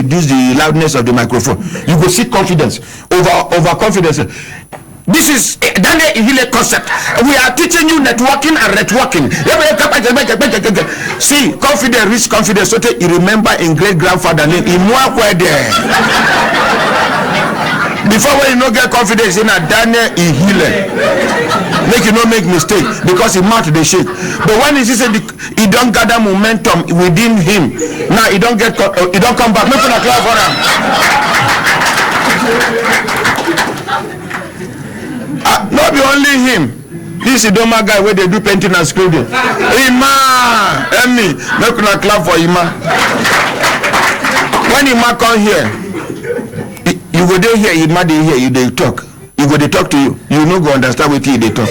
reduce the loudness of the microphone. You go see confidence over confidence. This is Daniel Ihile concept. We are teaching you networking and networking. See, confidence reach confidence. So you remember in great grandfather name there. Before when you no get confidence in a Daniel Ihile, make you no make mistake because he mouth they shake. But when he said he don't gather momentum within him, now he don't come back. Make a clap for him. Not be only him. This is Idoma guy where they do painting and scribbling. Ima, Emmy, make a clap for Ima. When Ima come here, you go there here, Ima dey hear you, they talk. You go they talk to you. You no go understand what they talk.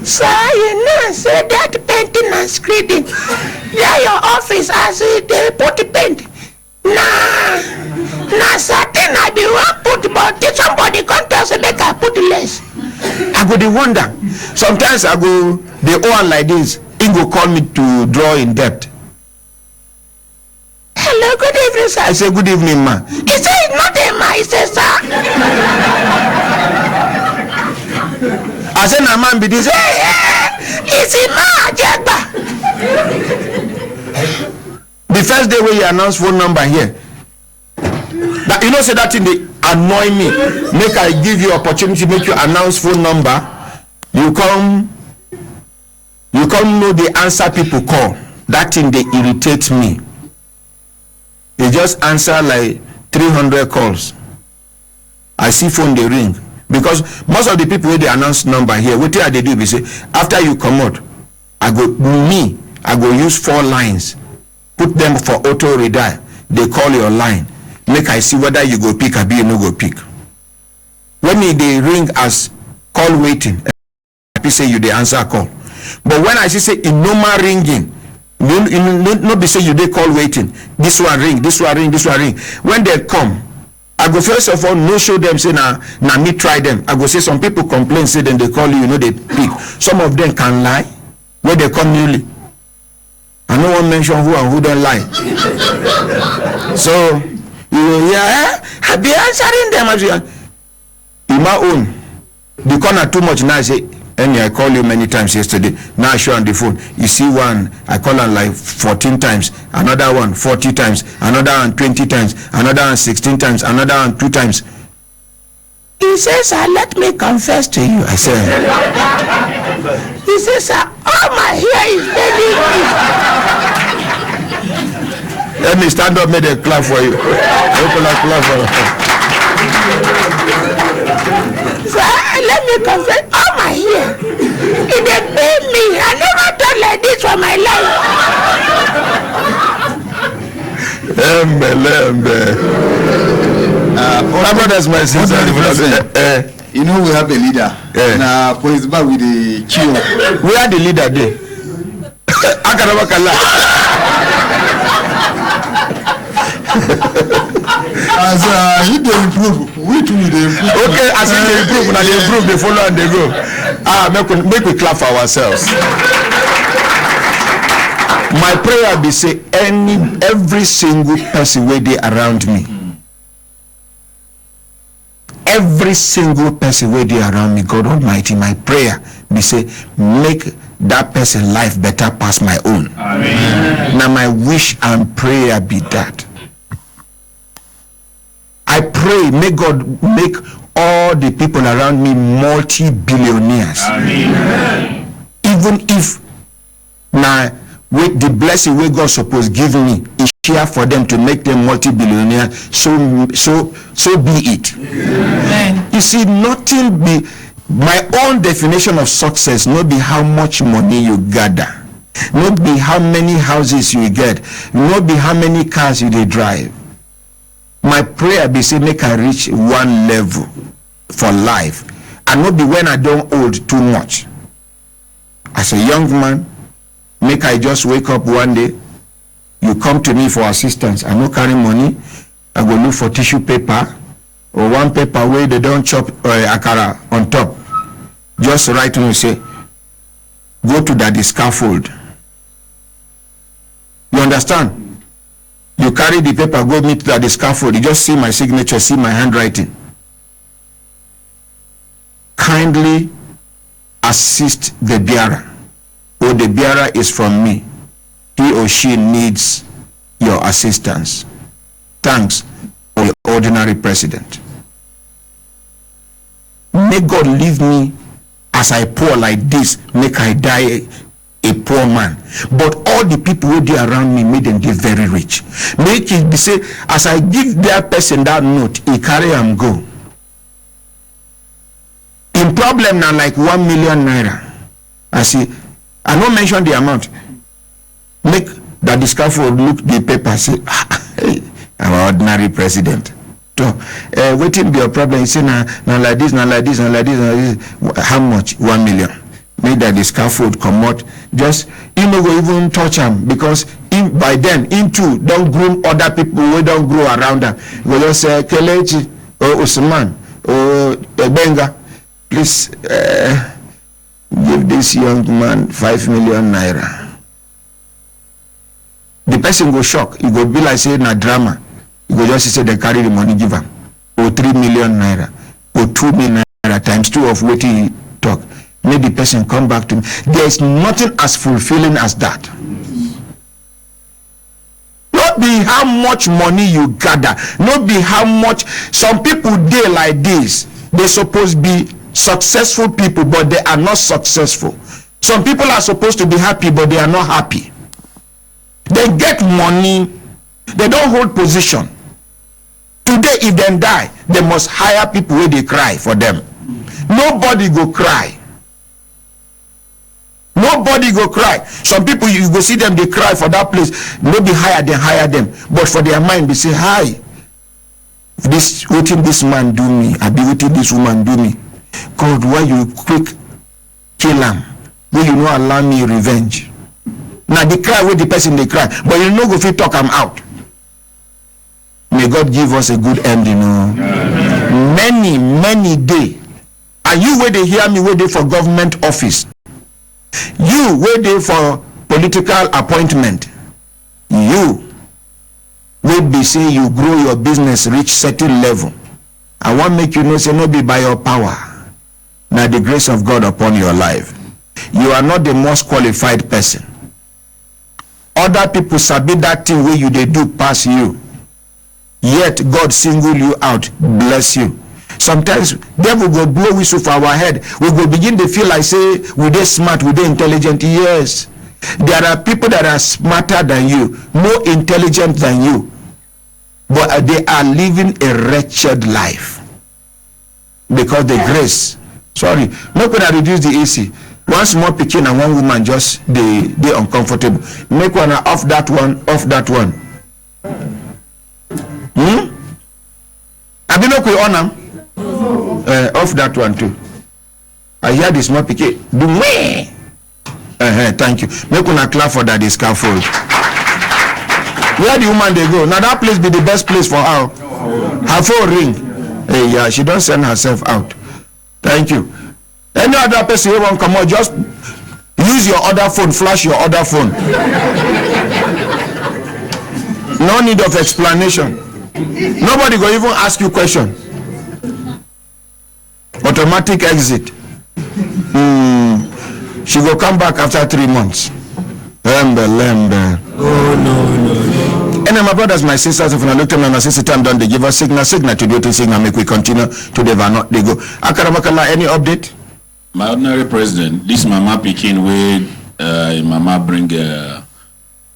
Sir, you know, say that painting and scribbling. Yeah, your office as they put the paint. Nah, certain I be one put, but somebody come tell say make I put less. I go the wonder. Sometimes I go the own like this. He go call me to draw in depth. Hello, good evening, sir. I say good evening, ma. He say it's not a ma. He say sir. I say na man be this. It's a ma Jagba. The first day when you announce phone number here, that you know say that thing they annoy me. Make I give you opportunity, make you announce phone number. You come know the answer people call. That thing they irritate me. They just answer like 300 calls. I see phone they ring because most of the people where they announce number here, what they do? They say after you come out, I go use 4 lines. Put them for auto redial. They call your line. Make I see whether you go pick or be you no go pick. When they ring as call waiting, I say you the answer call. But when I say in normal ringing, no be say you they call waiting. This one ring, this one ring, this one ring. When they come, I go first of all no show them say na me try them. I go say some people complain say then they call you, they pick. Some of them can lie when they come newly. I no one mention who and who don't lie. So you will hear, I be answering them as in my own. The corner too much now. I say, and I call you many times yesterday. Now I show on the phone. You see one, I call her like 14 times, another one 40 times, another one 20 times, another one 16 times, another one 2 times. He says, let me confess to you. I said, he says, all my hair is failing me. Let me stand up, make a clap for you. Clap for you. Sir, let me confess, all my hair, it dey pain me. I never done like this for my life. My brothers, my sisters, you know we have a leader. Now, police back with the chill. We are the leader there. As he dey improve, we too dey improve. Okay, as he dey improve, now they improve, they follow and they go. Make we clap for ourselves. My prayer be say every single person where they around me. Every single person where they around me, God Almighty, my prayer be say make that person life better past my own. Amen. Now my wish and prayer be that. I pray, may God make all the people around me multi-billionaires. Amen. Even if now with the blessing where God supposed give me is share for them to make them multi-billionaires, so be it. Amen. You see, nothing be my own definition of success, not be how much money you gather, not be how many houses you get, not be how many cars you drive. My prayer be say make I reach one level for life, and not be when I don't old too much. As a young man, make I just wake up one day, you come to me for assistance, I no carry money, I go look for tissue paper or one paper where they don't chop akara on top. Just write me say, go to that scaffold. You understand? You carry the paper, go meet at the scaffold. You just see my signature, see my handwriting. Kindly assist the bearer. Or the bearer is from me. He or she needs your assistance. Thanks, for the ordinary president. May God leave me as I poor like this, make I die a poor man. But all the people who are around me, make them get very rich. Make it be say, as I give that person that note, he carry and go. In problem now like 1 million naira. I see, I don't mention the amount. Make that the scaffold look the paper, say, hey, our ordinary president. So, waiting be your problem. You say, now like this, now like this, now like this, now like this. How much? 1 million. Make that the scaffold come out. Just, you know, go even touch them, because by then, into don't groom other people who don't grow around them. We just say, Kelechi, or Usman, or Benga, please give this young man 5 million naira. The person go shock. He go be like say na drama. He go just say they carry the money, give him. Or 3 million naira. Or 2 million naira times 2 of what he talk. Make the person come back to me. There is nothing as fulfilling as that. Not be how much money you gather. Not be how much. Some people dey like this. They supposed be successful people, but they are not successful. Some people are supposed to be happy, but they are not happy. They get money, they don't hold position. Today, if they die, they must hire people where they cry for them. Nobody go cry. Nobody go cry. Some people, you go see them, they cry for that place. Maybe hire them. But for their mind, they say, hi, what did this man do me? I be what did this woman do me? God, why you quick kill him? Will you not allow me revenge? Now they cry with the person they cry, but you know go fit talk them out. May God give us a good end, you know. Many day. And you where they hear me, where they for government office. You where they for political appointment. You will be say you grow your business reach certain level. I want make you know say no be by your power. Now the grace of God upon your life. You are not the most qualified person. Other people sabi that thing where you they do pass you. Yet God single you out, bless you. Sometimes devil go blow whistle for our head. We go begin to feel like say we they smart, we they intelligent. Yes, there are people that are smarter than you, more intelligent than you, but they are living a wretched life because the grace. Sorry, not gonna reduce the AC. One small pikin and one woman just they uncomfortable. Make one off that one. I be no kwe on them. Off that one too. I hear the small pikin do me. Thank you. Make one clap for that scaffold. Where the woman they go? Now that place be the best place for her. Her phone ring. Hey, yeah, she don't send herself out. Thank you. Any other person who won't come out, just use your other phone, flash your other phone. No need of explanation. Nobody go even ask you question. Automatic exit. She will come back after 3 months. Lembe. Oh no. And my brothers, my sisters, if I look at my sister time done, they give us signal to do the signal, make we continue to the not they go. Akaramakala, any update? My ordinary president, this mama picking where mama bring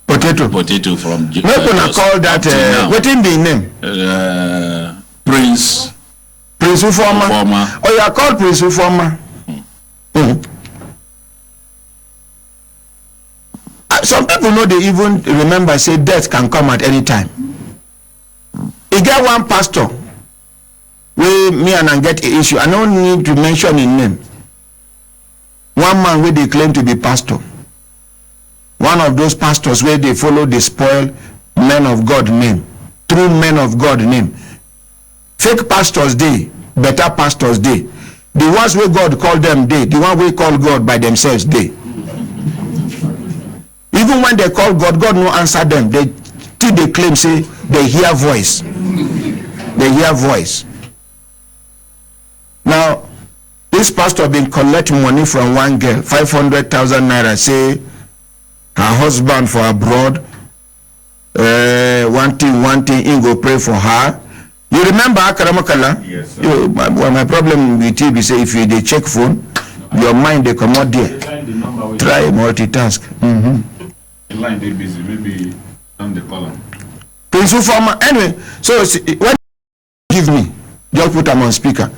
potato from Japan. We're gonna call that what in the name? Prince Ufoma. Oh, you are called Prince Ufoma. Some people know they even remember say death can come at any time. You get one pastor where me and I get an issue. I don't need to mention his name. One man where they claim to be pastor. One of those pastors where they follow the spoil men of God name. True men of God name. Fake pastors they, better pastors they. The ones where God called them they. The one we call God by themselves they. Even when they call God, God no answer them. They Till they claim say they hear voice. They hear voice. Now, this pastor been collecting money from one girl, 500,000 naira, say her husband for abroad, one thing, he go pray for her. You remember Akaramakala? Yes, sir. My problem with you is say if you dey check phone, your mind they come out there. Try multitask. The line they busy, maybe on the column. Prince Ufoma, anyway, so when give me, just put them on speaker.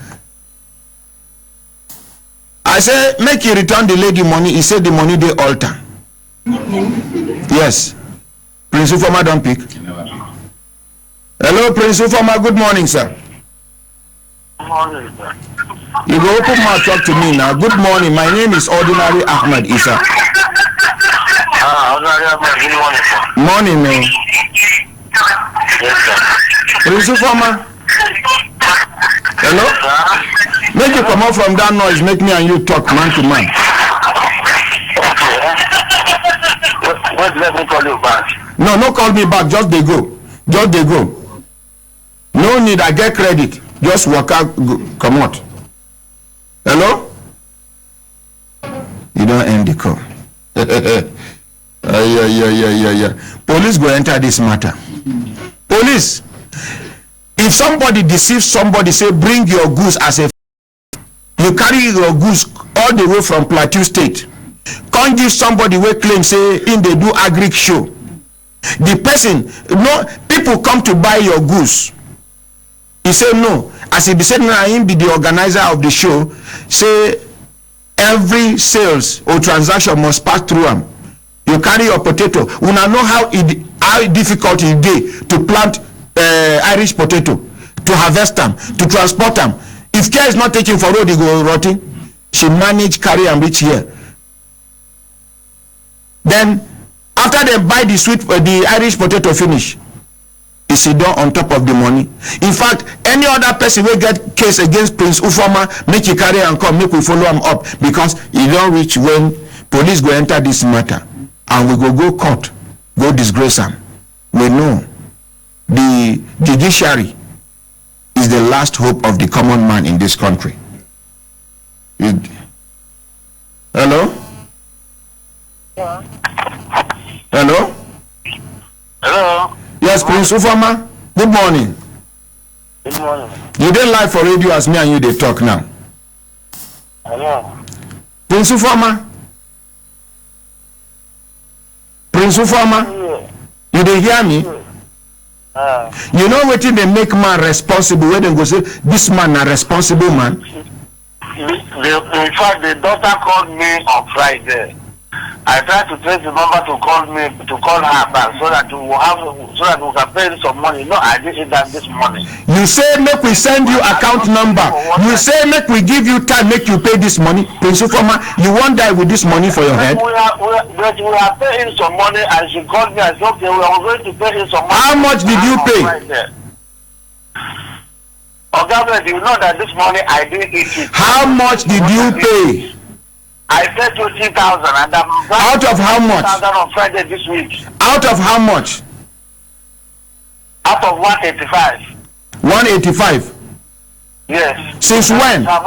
I say, make you return the lady money. He said the money they alter. Yes. Prince Ufoma don't pick. Hello, Prince Ufoma. Good morning, sir. Good morning, sir. You go open mouth talk to me now. Good morning. My name is Ordinary Ahmed Isa. Ordinary Ahmed. Good morning, sir. Morning, no. Yes, sir. Prince Ufoma. Hello? Sir? Make you come out from that noise. Make me and you talk man to man. Okay. Wait, let me call you back. No call me back. Just they go. Just they go. No need. I get credit. Just walk out. Go, come out. Hello? You don't end the call. Yeah. Police go enter this matter. Police. If somebody deceives somebody, say bring your goods as a you carry your goods all the way from Plateau State, can't give somebody who claim say in they do agric show. The person, no, people come to buy your goods. He say no. As he be saying now, him be the organizer of the show. Say every sales or transaction must pass through him. You carry your potato. We now know how difficult it is to plant Irish potato, to harvest them, to transport them. If care is not taken for road, it go rotting. She manage carry and reach here. Then after they buy the Irish potato finish, he sit down on top of the money. In fact, any other person will get case against Prince Ufoma, make you carry and come, make we follow him up, because he don't reach when police go enter this matter and we go court, go disgrace him. We know the judiciary is the last hope of the common man in this country. Hello? Yeah. Hello? Hello? Yes, Prince Ufoma. Good morning. Good morning. You didn't live for radio as me and you they talk now. Hello? Prince Ufoma. Prince Ufoma. Yeah. You didn't hear me? You know what they make man responsible when they go say this man a responsible man? In fact, the daughter called me on Friday. I tried to trace the number to call her back so that we can pay some money. No, I didn't that this morning. You say make we send you account number. You say make we give you time, make you pay this money. Prince Ufoma, you won't die with this money for your head. We are paying some money, and she called me and said, okay, we are going to pay some money. How much did you pay? Okay, you know that this morning I didn't eat it. How much did you pay? I said 20,000, and I'm out of how much? 20,000 on Friday this week. Out of how much? Out of 185. 185. Yes. Since when? I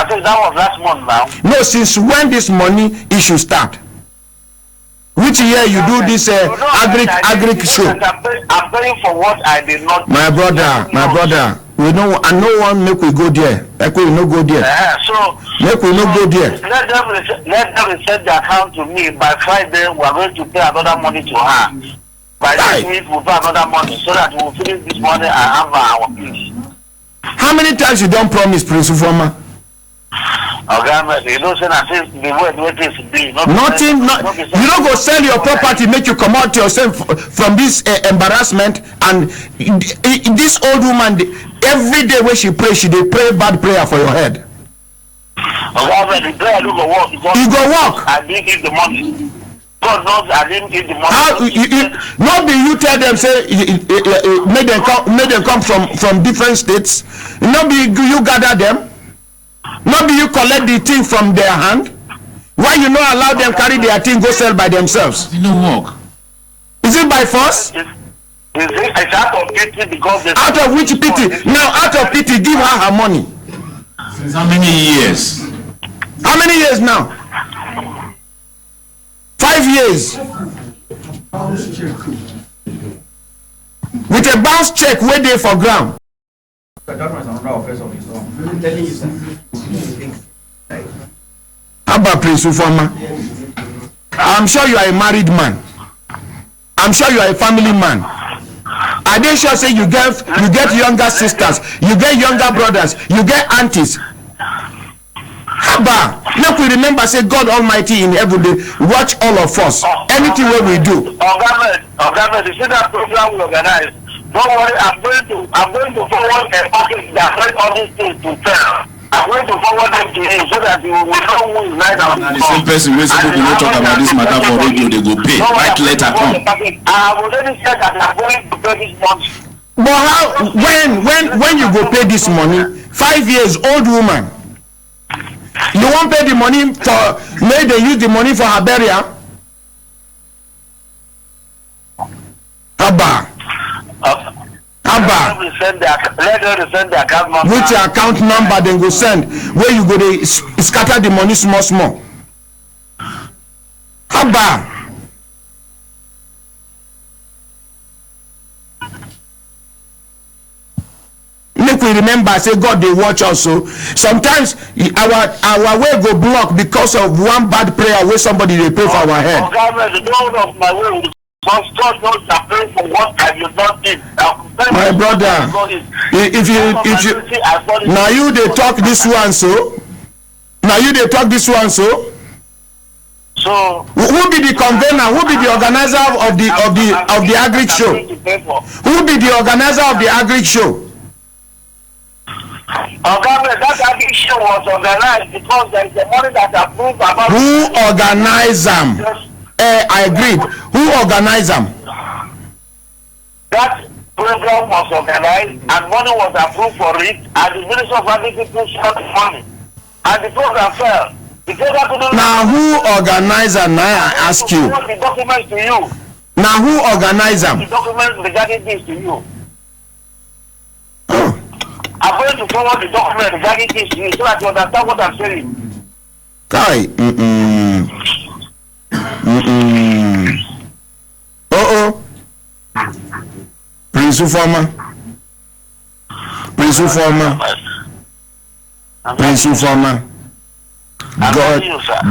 think that was last month now. No, since when this money issue start? Which year you do this agric show? I'm paying for what I did not. My brother. We know, and no one make we go there. Like we no go there. So make we no go there. Let them send the account to me by Friday. We are going to pay another money to her. By this week we'll pay another money so that we'll finish this money and have our peace. How many times you don't promise, Prince Ufoma? Okay, you don't say that the way it is be. Nothing. You don't go sell your property, make you come out yourself from this embarrassment. And this old woman, every day when she pray, she dey pray bad prayer for your head. Okay, the prayer don't go work. You go work. I didn't give the money. God knows I didn't give the money. How not be you tell them say make them come from different states. Not be you gather them. Not be you collect the thing from their hand. Why you not allow them carry their thing go sell by themselves? It don't work. Is it by force? It's out of pity because out of which pity? Now, out of pity, give her money. Since how many years? How many years now? 5 years. With a bounce check way there for ground. How about Prince Ufoma? I'm sure you are a married man. I'm sure you are a family man. I didn't sure say you get younger sisters, you get younger brothers, you get aunties. Haba, make we remember say God Almighty in heaven dey watch all of us. Anything wey we do. Government, you see that program we organize. Don't worry, I'm going to forward a package that has all these things to tell. I'm going to forward them to him so that you will know who is right now. Now the same person wey say people no talk about this matter for radio, they go pay. Right later come. I have already said that I'm going to pay this money. But how when you go pay this money? 5 years old woman. You won't pay the money for may they use the money for her burial? Abba. Abba. Let them send the account number. Which account number then go send? Where you go they scatter the money small. Abba. Make we remember say God they watch us. So sometimes our way go block because of one bad prayer where somebody they pray for our head. The Lord of my way, because God knows I pray for what I did not need. My brother, if you now you they talk this one so. Now you they talk this one so. So who be the convener? Who be the organizer of the agric show? Who be the organizer of the agric show? That agric show was organized because there is a money that approved about. Who organized them? I agreed. Who organized them? That program was organized and money was approved for it, and the Minister of Agriculture shot the money, and the program fell. Now who organized them? Now I ask you. The documents to you. Now who organized them? The documents regarding this to you. Oh. I'm going to forward the document regarding this to you so that you understand what I'm saying. Kai. Prince Ufoma.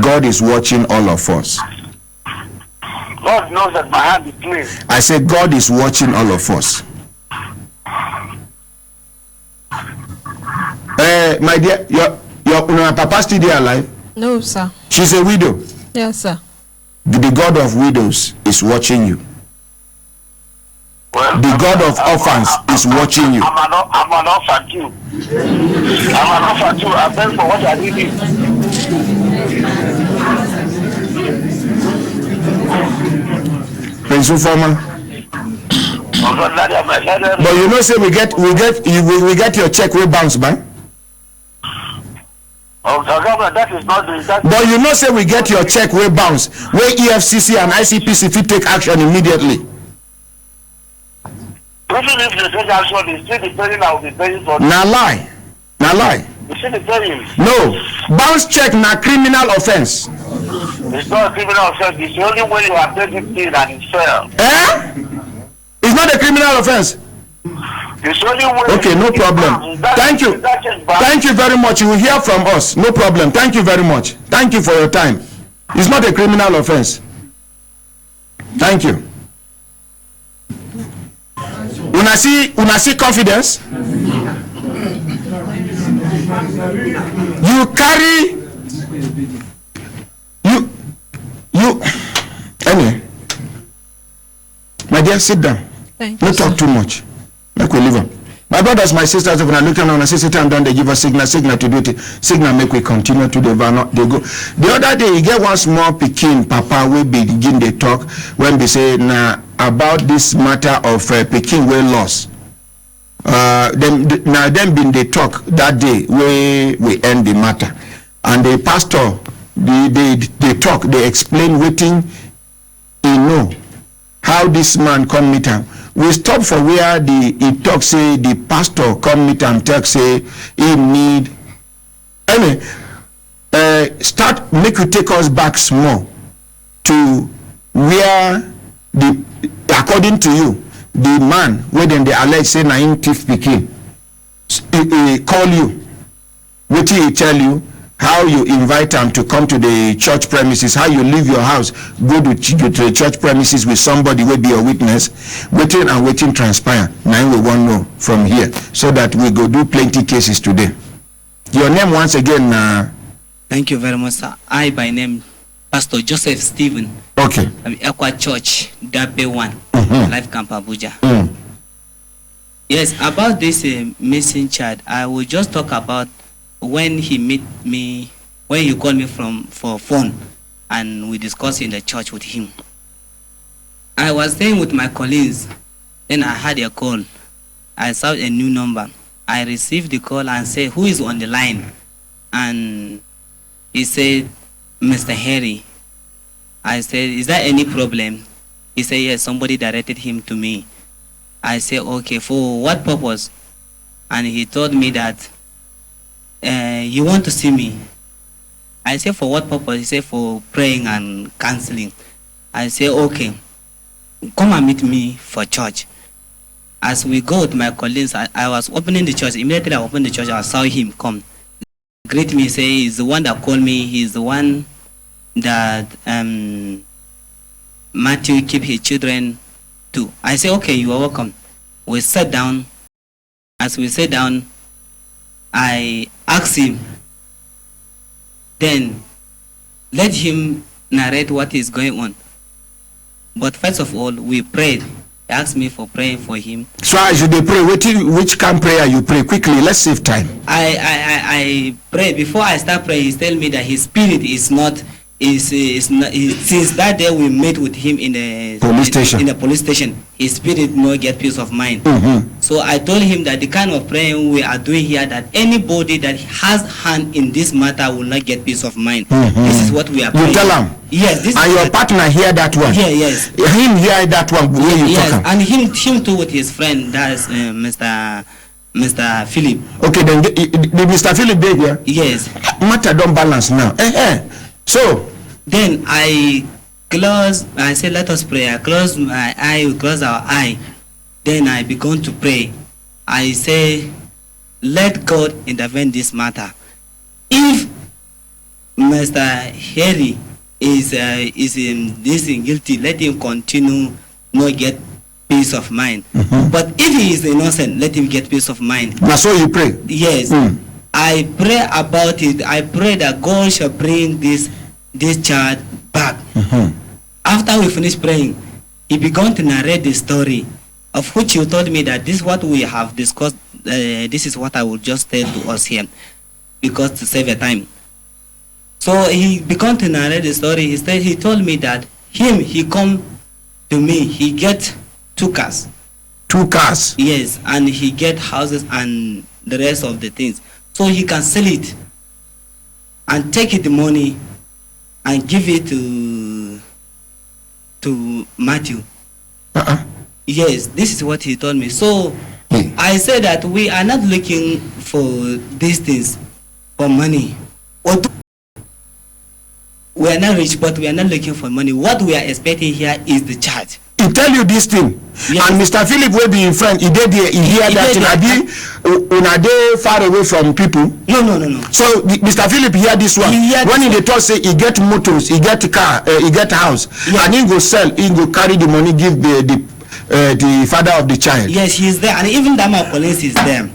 God is watching all of us. God knows that my hand is clean. I said God is watching all of us. My dear, your papa still there alive? No, sir. She's a widow. Yes, sir. The God of widows is watching you. Well, the God of orphans is watching you. I'm an orphan too. I beg for what I need. Prince Ufoma. But you know, say we get your check will bounce back. That is not the. But you know, say we get your check will bounce. Where EFCC and ICPC fit take action immediately. Even if they take action, it's still the paying I will be paying for. Now lie. It's still the paying. No, bounce check na criminal offense. It's not a criminal offense. It's the only way you are taking it and it's fair. It's not a criminal offense. It's only way. Okay, no problem. Thank you. Thank you very much. You will hear from us. No problem. Thank you very much. Thank you for your time. It's not a criminal offense. Thank you. Una see confidence. You carry you anyway. My dear, sit down. Thank Don't talk too much. Make we leave them. My brothers, my sisters, if I look at them and say sit down, they give us signal to do it. Signal make we continue to the they go. The other day you get one small Pekin papa we begin they talk when they say now about this matter of Pekin we lost. Them been they talk that day we end the matter, and the pastor they talk, they explain waiting he know how this man come meet him. We stop for where he talk say the pastor come meet him, talk say he need. Anyway, start make you take us back small to where the, according to you, the man wey dem dey allege say na him thief pikin call you. Wetin he tell you? How you invite him to come to the church premises, how you leave your house, go to the church premises with somebody will be a witness, waiting and waiting transpire. Now we want know from here so that we go do plenty cases today. Your name once again. Thank you very much, sir. I by name Pastor Joseph Stephen. Okay. I'm Equa Church, Dabe 1, Life Camp Abuja. Yes, about this missing child, I will just talk about when he met me, when he called me for phone, and we discussed in the church with him. I was staying with my colleagues, then I had a call. I saw a new number. I received the call and said, who is on the line? And he said, Mr. Harry. I said, is there any problem? He said, yes, somebody directed him to me. I said, okay, for what purpose? And he told me that you want to see me. I said, for what purpose? He said, for praying and counseling. I said, okay, come and meet me for church. As we go with my colleagues, I was opening the church. Immediately I opened the church, I saw him come. Greet me, say, he's the one that called me. He's the one that Matthew keep his children to. I said, okay, you are welcome. We sat down. As we sat down, I asked him, then let him narrate what is going on. But first of all, we prayed. He asked me for praying for him. So as you pray, which kind of prayer you pray? Quickly, let's save time. I pray. Before I start praying, he tell me that his spirit is not. Since that day we met with him in the police station. In the police station, his spirit no get peace of mind. So I told him that the kind of praying we are doing here, that anybody that has hand in this matter will not get peace of mind. This is what we are praying. You tell him. Yes. This and is your partner hear that one. Yeah, yes. Him hear that one. Where you yes, talking? and him too with his friend. That's Mr. Philip. Okay, then the Mr. Philip dey here. Yes. Matter don't balance now. So then I said, let us pray. I close my eye, we close our eye. Then I began to pray. I say, let God intervene this matter. If Mr. Harry is guilty, let him continue not get peace of mind. But if he is innocent, let him get peace of mind. That's so you pray. Yes. I pray about it. I pray that God shall bring this child back. After we finished praying, he began to narrate the story, of which he told me that this is what we have discussed. This is what I will just tell to us here, because to save a time. So he began to narrate the story. He told me that he come to me, he get 2 cars. 2 cars? Yes, and he get houses and the rest of the things. So he can sell it and take the money and give it to Matthew. Yes, this is what he told me. So I said that we are not looking for these things for money. We are not rich, but we are not looking for money. What we are expecting here is the charge. He tell you this thing. Yes. And Mr. Philip will be in front. He did there. He hear that. Una dey far away from people. No. So Mr. Philip hear this one. When he talk say he get motors, he get car, he get house, and he go sell, he go carry the money, give the father of the child. Yes, he's there, and even that my police is there.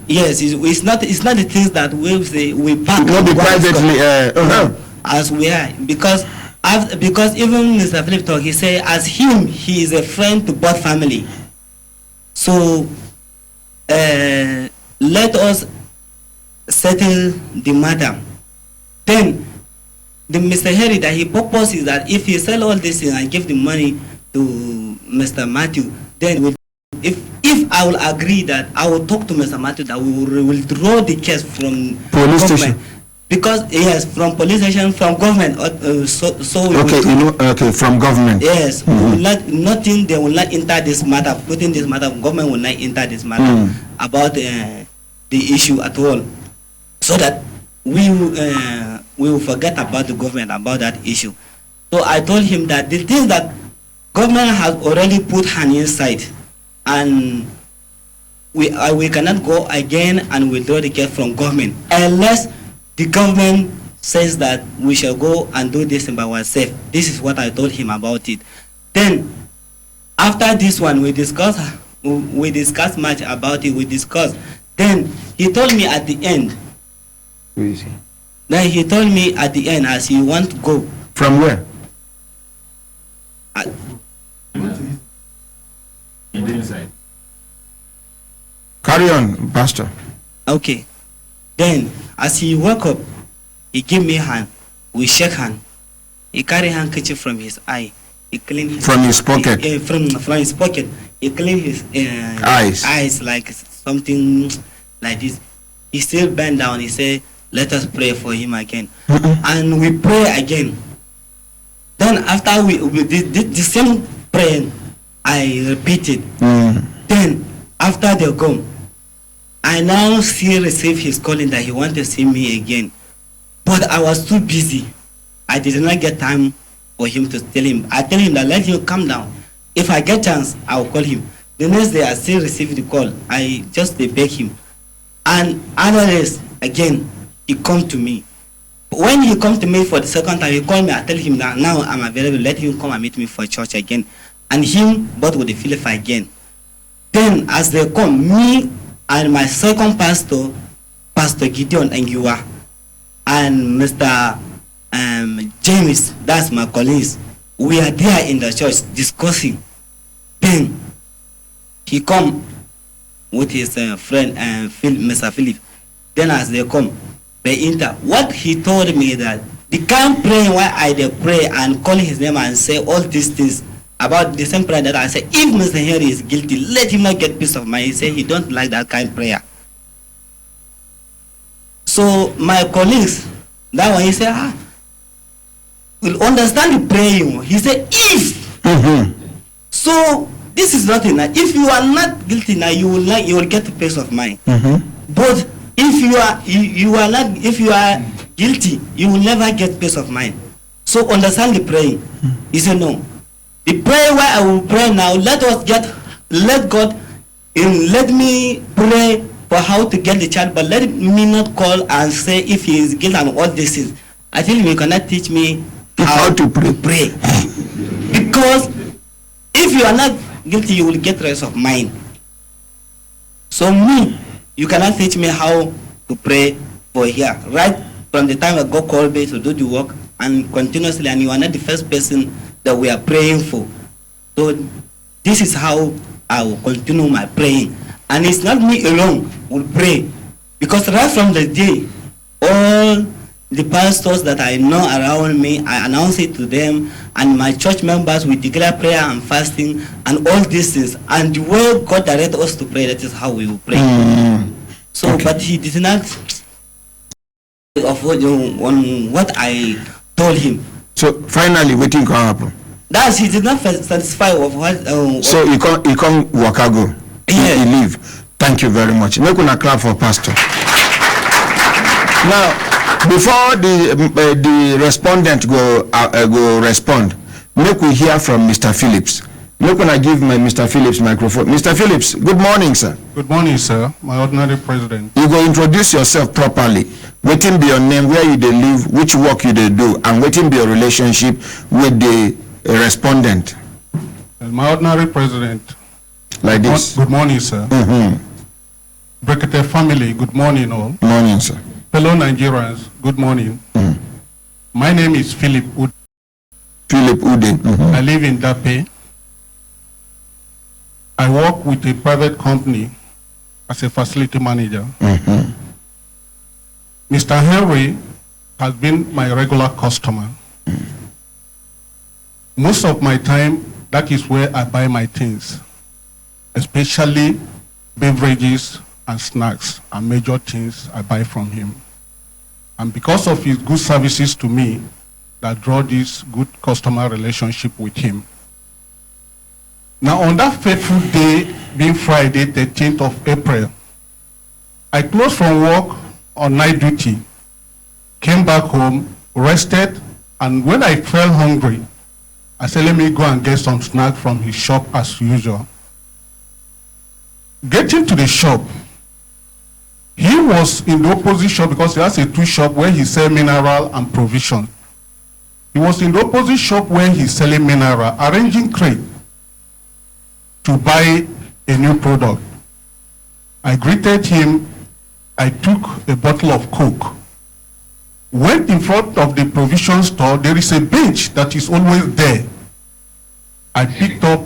Yes, it's not the things that we say we pack. Not be privately. As we are, because even Mr. Philip talk, he say as he is a friend to both family. So let us settle the matter. Then the Mr. Harry, that he purposes that if he sell all this thing and give the money to Mr. Matthew, then if I will agree that I will talk to Mr. Matthew that we will withdraw the case from police station. because yes, from police station, from government, okay, from government. Yes, nothing. They will not enter this matter. Putting this matter, government will not enter this matter about the issue at all, so that we will forget about the government about that issue. So I told him that the things that government has already put hand inside, and we cannot go again and withdraw the case from government unless the government says that we shall go and do this by ourselves. This is what I told him about it. Then after this one, we discussed much about it. We discussed. Then he told me at the end. Who is he? Then he told me at the end, as he want to go. From where? Inside. Carry on, Pastor. Okay. Then as he woke up, he gave me hand. We shake hand. He carry handkerchief from his eye. He clean his from his pocket. From his pocket. He clean his eyes like something like this. He still bent down. He said, "Let us pray for him again." And we pray again. Then after we did the same prayer, I repeated. Then after they come, I now still receive his calling that he want to see me again. But I was too busy. I did not get time for him to tell him. I tell him that let him come down. If I get chance, I will call him. The next day I still receive the call. I just beg him. And other days again, he come to me. When he come to me for the second time, he call me. I tell him that now I'm available. Let him come and meet me for church again. And him both with the Philip again. Then as they come, me and my second pastor, Pastor Gideon Engiwa, and Mr. James, that's my colleagues, we are there in the church discussing. Then he come with his friend Mr. Philip. Then as they come, they enter. What he told me that the kind praying why I dey pray and call his name and say all these things about the same prayer that I say, if Mr. Henry is guilty, let him not get peace of mind. He say he don't like that kind of prayer. So my colleagues, that one, he said, will understand the prayer. He said, if. So this is not enough. If you are not guilty now, you will get the peace of mind. But if you are guilty, you will never get peace of mind. So understand the praying. He said no. The prayer why I will pray now, let God let me pray for how to get the child, but let me not call and say if he is guilty and all this is. I tell you cannot teach me how to pray. Because if you are not guilty, you will get rest of mind. So me, you cannot teach me how to pray for here. Right from the time I go call me to do the work and continuously, and you are not the first person that we are praying for. So this is how I will continue my praying. And it's not me alone will pray. Because right from the day, all the pastors that I know around me, I announce it to them, and my church members, we declare prayer and fasting and all these things. And the way God directs us to pray, that is how we will pray. So, okay. But he did not on what I told him. So finally, what can happen? That he did not satisfy of what. So he come Wakago. Yeah. He leave. Thank you very much. Make una clap for Pastor. Now, before the respondent go respond, make we hear from Mr. Phillips. Make una give Mr. Phillips microphone. Mr. Phillips, good morning, sir. Good morning, sir. My ordinary president. You go introduce yourself properly. Wetin be your name, where you dey live, which work you dey do, and wetin be your relationship with the respondent. My ordinary president. Like this. Good morning, sir. Brekete family, good morning all. Morning, sir. Fellow Nigerians, good morning. My name is Philip Ude. Philip Ude. I live in Dape. I work with a private company as a facility manager. Mr. Henry has been my regular customer. Most of my time, that is where I buy my things, especially beverages and snacks and major things I buy from him. And because of his good services to me, that draw this good customer relationship with him. Now on that fateful day, being Friday, 13th of April, I closed from work on night duty, came back home, rested, and when I felt hungry, I said, let me go and get some snack from his shop as usual. Getting to the shop, he was in the opposite shop because he has a two shop where he sells mineral and provision. He was in the opposite shop where he's selling mineral, arranging crate to buy a new product. I greeted him. I took a bottle of Coke. Went in front of the provision store. There is a bench that is always there. I picked up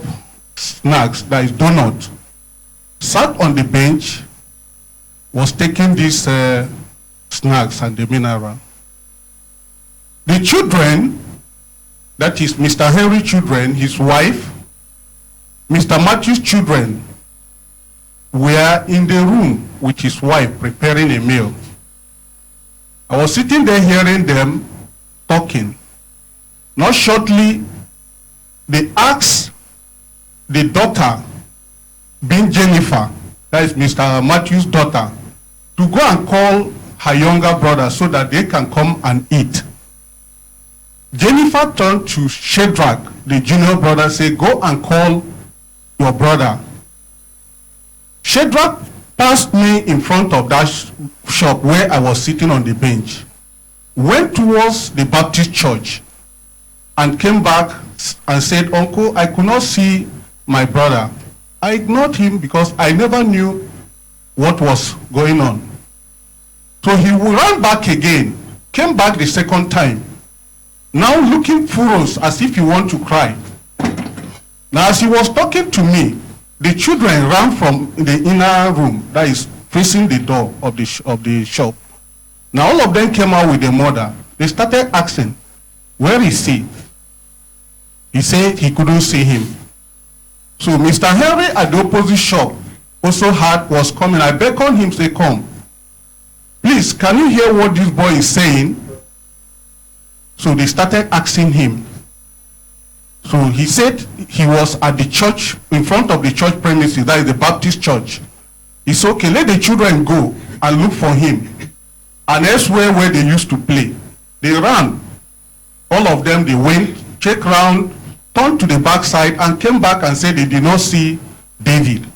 snacks, that is donut. Sat on the bench, was taking these snacks and the mineral. The children, that is Mr. Henry's children, his wife, Mr. Matthew's children, were in the room with his wife preparing a meal. I was sitting there hearing them talking. Not shortly, they asked the daughter, being Jennifer, that is Mr. Matthew's daughter, to go and call her younger brother so that they can come and eat. Jennifer turned to Shadrach, the junior brother, said, go and call your brother. Shadrach passed me in front of that shop where I was sitting on the bench, went towards the Baptist church, and came back and said, Uncle, I could not see my brother. I ignored him because I never knew what was going on. So he ran back again, came back the second time, now looking furious as if he wanted to cry. Now as he was talking to me, the children ran from the inner room that is facing the door of the shop. Now all of them came out with the mother. They started asking, where is he? He said he couldn't see him. So Mr. Henry at the opposite shop also was coming. I beckoned him, say, come. Please, can you hear what this boy is saying? So they started asking him. So he said he was at the church, in front of the church premises, that is the Baptist church. He said, okay, let the children go and look for him. And elsewhere where they used to play. They ran. All of them, they went, checked round, turned to the backside, and came back and said they did not see David.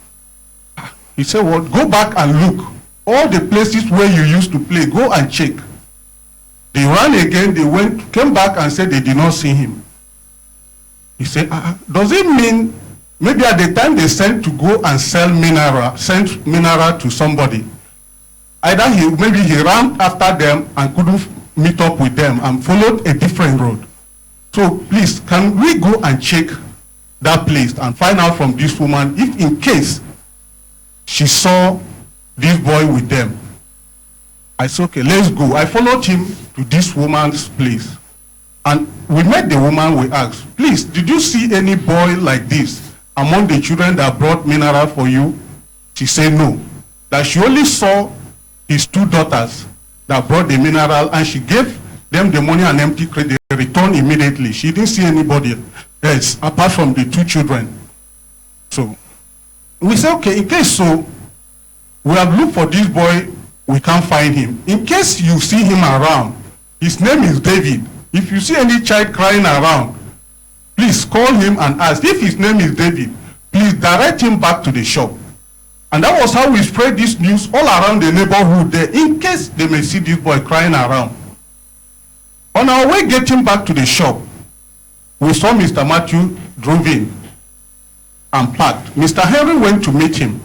He said, well, go back and look. All the places where you used to play, go and check. They ran again, they went, came back and said they did not see him. He said, does it mean maybe at the time they sent to go and sell mineral, sent mineral to somebody, either maybe he ran after them and couldn't meet up with them and followed a different road. So please, can we go and check that place and find out from this woman if in case she saw this boy with them? I said, okay, let's go. I followed him to this woman's place. And we met the woman, we asked, please, did you see any boy like this among the children that brought mineral for you? She said no. That she only saw his two daughters that brought the mineral, and she gave them the money and empty crate. They returned immediately. She didn't see anybody else apart from the two children. So we said, okay, in case so, we have looked for this boy, we can't find him. In case you see him around, his name is David. If you see any child crying around, please call him and ask. If his name is David, please direct him back to the shop. And that was how we spread this news all around the neighborhood there, in case they may see this boy crying around. On our way getting back to the shop, we saw Mr. Matthew drove in and parked. Mr. Henry went to meet him.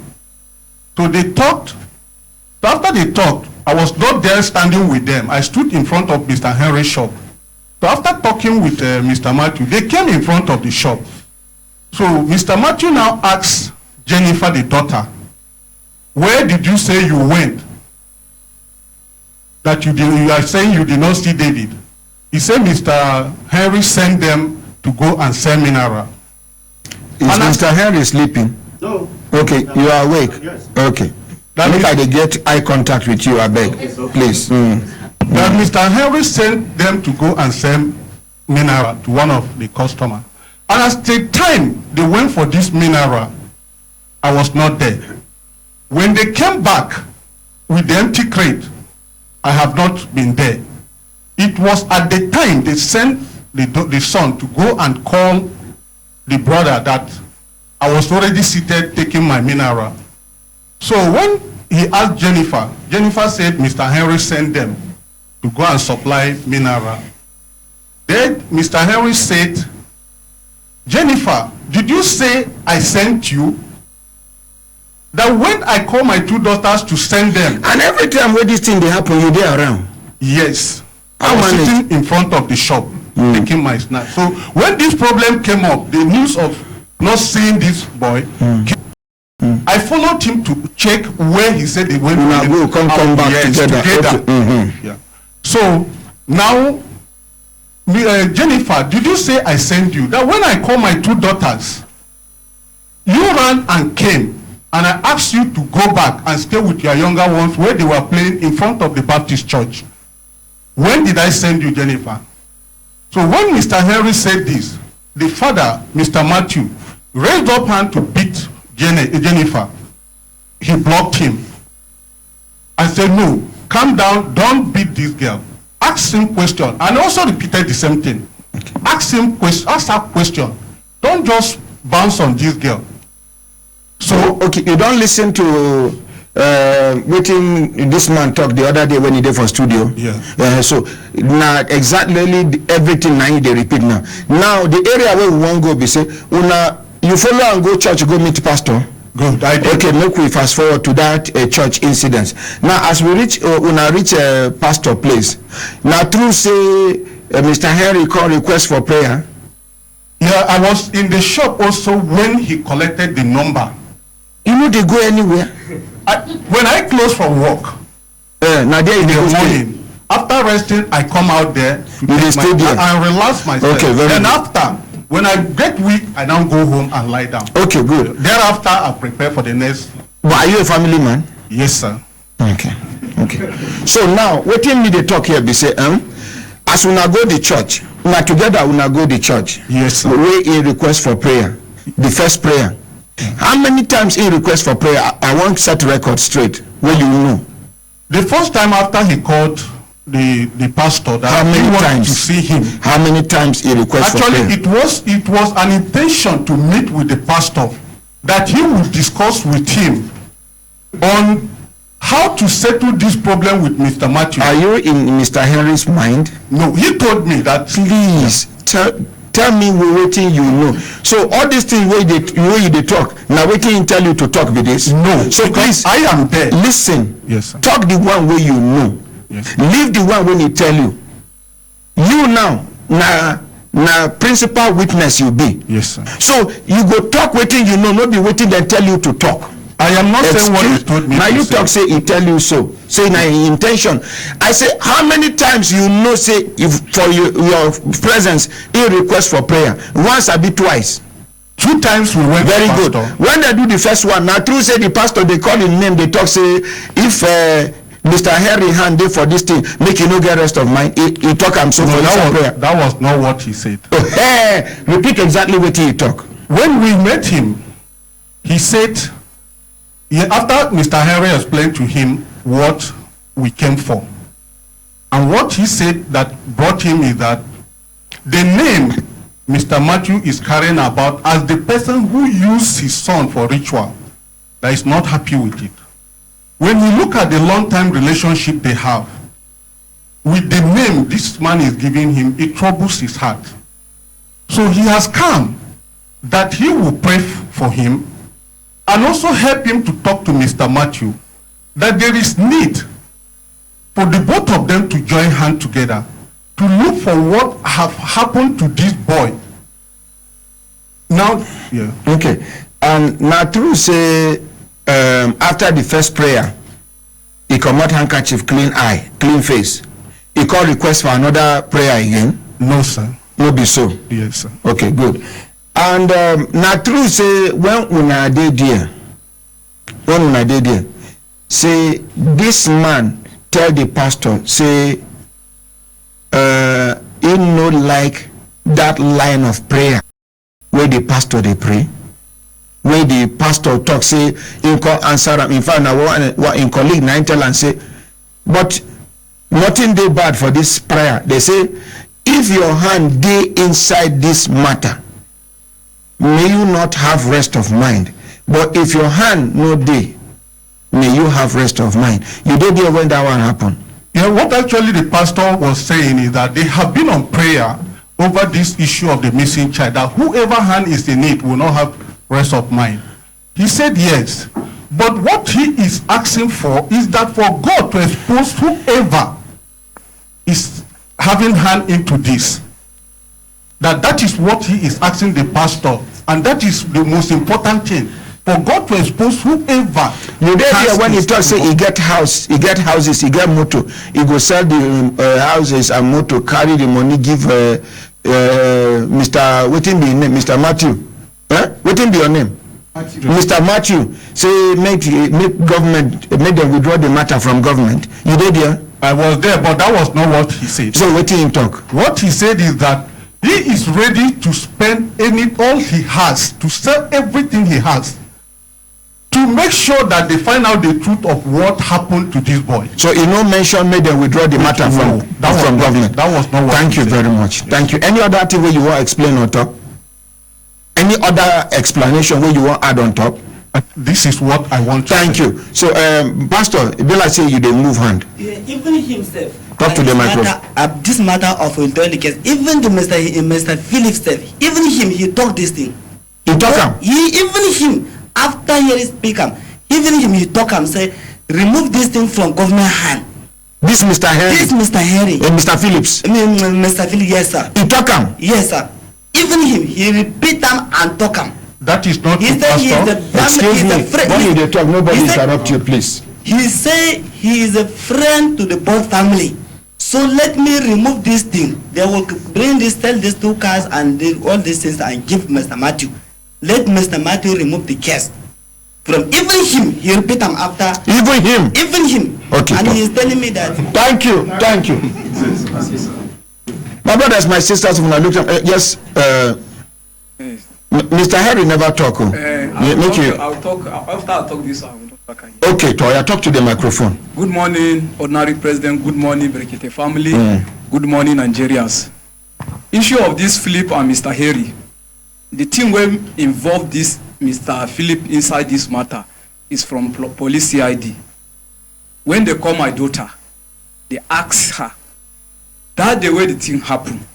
So they talked. So after they talked, I was not there standing with them. I stood in front of Mr. Henry's shop. So after talking with Mr. Matthew, they came in front of the shop. So Mr. Matthew now asked Jennifer, the daughter, where did you say you went? That you are saying you did not see David. He said Mr. Henry sent them to go and sell mineral. Is Mr. Henry sleeping? No. Okay, you are awake? Yes. Okay. That means I get eye contact with you, I beg. Okay, so please. that Mr. Henry sent them to go and sell mineral to one of the customers. And as the time they went for this mineral, I was not there. When they came back with the empty crate, I have not been there. It was at the time they sent the son to go and call the brother that I was already seated taking my mineral. So when he asked Jennifer, Jennifer said Mr. Henry sent them to go and supply mineral. Then Mr. Henry said, Jennifer, did you say I sent you? That when I call my two daughters to send them. And every time when this thing they happen, you there around? Yes. I was sitting in front of the shop taking my snack. So when this problem came up, the news of not seeing this boy, I followed him to check where he said they went. We'll come back together. Okay. Yeah. So now, Jennifer, did you say I sent you? That when I call my two daughters, you ran and came, and I asked you to go back and stay with your younger ones where they were playing in front of the Baptist church. When did I send you, Jennifer? So when Mr. Henry said this, the father, Mr. Matthew, raised up hand to beat Jennifer. He blocked him. I said, no, calm down, don't beat this girl. Ask him question, and also repeated the same thing. Ask him question, ask her question. Don't just bounce on this girl. So okay, you don't listen to waiting this man talk the other day when he did for studio. Yeah. So now exactly everything now they repeat now. Now the area where we want go be say, una you follow and go church, go meet pastor. Good. Okay, make we fast forward to that church incident. Now as we reach pastor place, now through say Mr. Henry call request for prayer. Yeah, I was in the shop also when he collected the number. You know they go anywhere. When I close from work, now there in the morning, after resting, I come out there to and relax myself. Okay, then after, when I get weak, I now go home and lie down. Okay, good. Thereafter, I prepare for the next. But are you a family man? Yes, sir. Okay. So now, what me they talk here be say, as una go the church, una together una go the church. Yes, sir. We a request for prayer, the first prayer. How many times he request for prayer? I want set record straight where you know. The first time after he called the pastor that how many times to see him. How many times he request for prayer? Actually, it was an intention to meet with the pastor that he would discuss with him on how to settle this problem with Mr. Matthew. Are you in Mr. Henry's mind? No, he told me that. Please tell me we're waiting, you know. So all these things where they talk, now waiting tell you to talk with this. No. So please, I am there. Listen. Yes, sir. Talk the one where you know. Yes. Leave the one when he tell you. You now, na principal witness you be. Yes, sir. So you go talk waiting, you know, not be waiting then tell you to talk. I am not saying what he told me. Now you talk say he tell you so. Say na intention. I say how many times you know say if for your presence he request for prayer once I be twice. 2 times we went. Very good. When they do the first one, now true say the pastor they call him name they talk say if Mr. Henry hand dey for this thing make you no get rest of mind. He talk am so for prayer. That was not what he said. Repeat exactly what he talk. When we met him, he said. After Mr. Henry explained to him what we came for, and what he said that brought him is that the name Mr. Matthew is carrying about as the person who used his son for ritual, that is not happy with it. When we look at the long-time relationship they have, with the name this man is giving him, it troubles his heart. So he has come that he will pray for him and also help him to talk to Mr. Matthew that there is need for the both of them to join hands together to look for what have happened to this boy. Now, yeah. Okay. And now true say after the first prayer, he come out handkerchief, clean eye, clean face. He call request for another prayer again? No, sir. No be so? Yes, sir. Okay, good. And now true say when una dey there, say this man tell the pastor say he no like that line of prayer where the pastor they pray, where the pastor talk say he call answer am. In fact, now what in colleague nine tell and say, but nothing dey bad for this prayer. They say, if your hand dey inside this matter, may you not have rest of mind. But if your hand no dey, may you have rest of mind. You dey there when that one happen? Yeah, what actually the pastor was saying is that they have been on prayer over this issue of the missing child, that whoever hand is in it will not have rest of mind. He said yes, but what he is asking for is that for God to expose whoever is having hand into this. That is what he is asking the pastor, and that is the most important thing. For God to expose whoever. You dey here when he talk say he get house, he get houses, he get motor, he go sell the houses and motor, carry the money, give Mr. Wetin be his name, Mr. Matthew. Wetin be your name? Matthew. Mr. Matthew say make government, make them withdraw the matter from government. You dey there? I was there, but that was not what he said. So wetin him talk? What he said is that he is ready to spend all he has, to sell everything he has, to make sure that they find out the truth of what happened to this boy. So he no mention make them withdraw the matter from government. That was not what Thank you very much. Yes. Thank you. Any other thing where you want to explain on top? Any other explanation where you want to add on top? This is what I want to Thank say. you. So, Pastor, Bella say you dey move hand. Yeah, even himself. Talk to the microphone. This matter of withdrawing the case, even the Mr. Phillips self, even him, he talk this thing. He talk him? Even him, after hearing speaker, even him, he talk him, say, remove this thing from government hand. This Mr. Henry? This Mr. Henry. Mr. Phillips? Mr. Phillips, yes, sir. He talk him? Yes, sir. Even him, he repeat them and talk him. That is not he true, Pastor. Excuse me, when you talk, nobody interrupt you, please. He say he is a friend to the both family. So let me remove this thing. They will bring this, sell these 2 cars and all these things and give Mr. Matthew. Let Mr. Matthew remove the case. From even him, he repeat them after. Even him? Even him. Okay. And he is telling me that. Thank you, thank you. My brothers, my sisters, when I look at yes, Mr. Harry never talk. I'll talk after I talk this. I will not talk again. Okay, Toya, talk to the microphone. Good morning, ordinary president. Good morning, Brekete family. Good morning, Nigerians. Issue of this Philip and Mr. Harry. The team will involve this Mr. Philip inside this matter is from police CID. When they call my daughter, they ask her that the way the thing happened,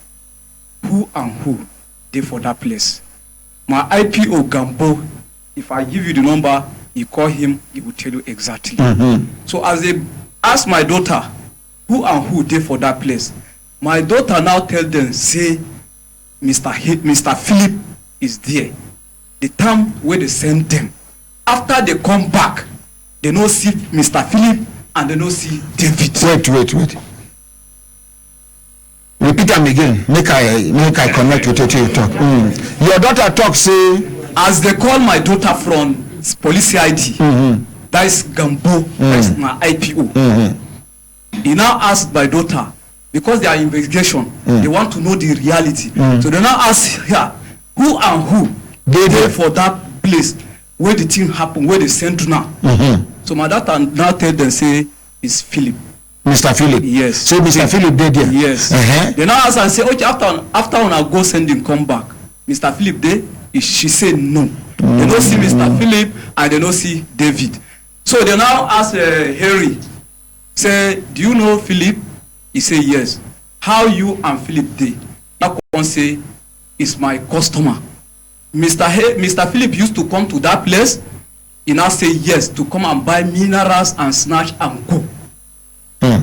who and who they for that place. My IPO Gambo, if I give you the number, you call him, he will tell you exactly. So as they ask my daughter, who and who they for that place, my daughter now tell them, say, Mr. Philip is there. The time where they send them. After they come back, they no see Mr. Philip and they no see David. Wait. Repeat them again. Make I connect with you talk. Your daughter talk say as they call my daughter from police ID, that is Gambo, that is my IPO. He now asked my daughter, because they are investigation, they want to know the reality. So they now ask her, who and who they there for that place where the thing happened, where they sent to now. So my daughter now tell them, say, it's Philip. Mr. Philip? Yes. So Mr. Philip did there? Yes. They now ask and say, okay, after when I go send him come back, Mr. Philip there? She said no. They don't see Mr. Philip and they don't see David. So they now ask Harry, say, do you know Philip? He say yes. How you and Philip dey? That one say, it's my customer. Mr. Philip used to come to that place. He now say yes to come and buy minerals and snatch and go.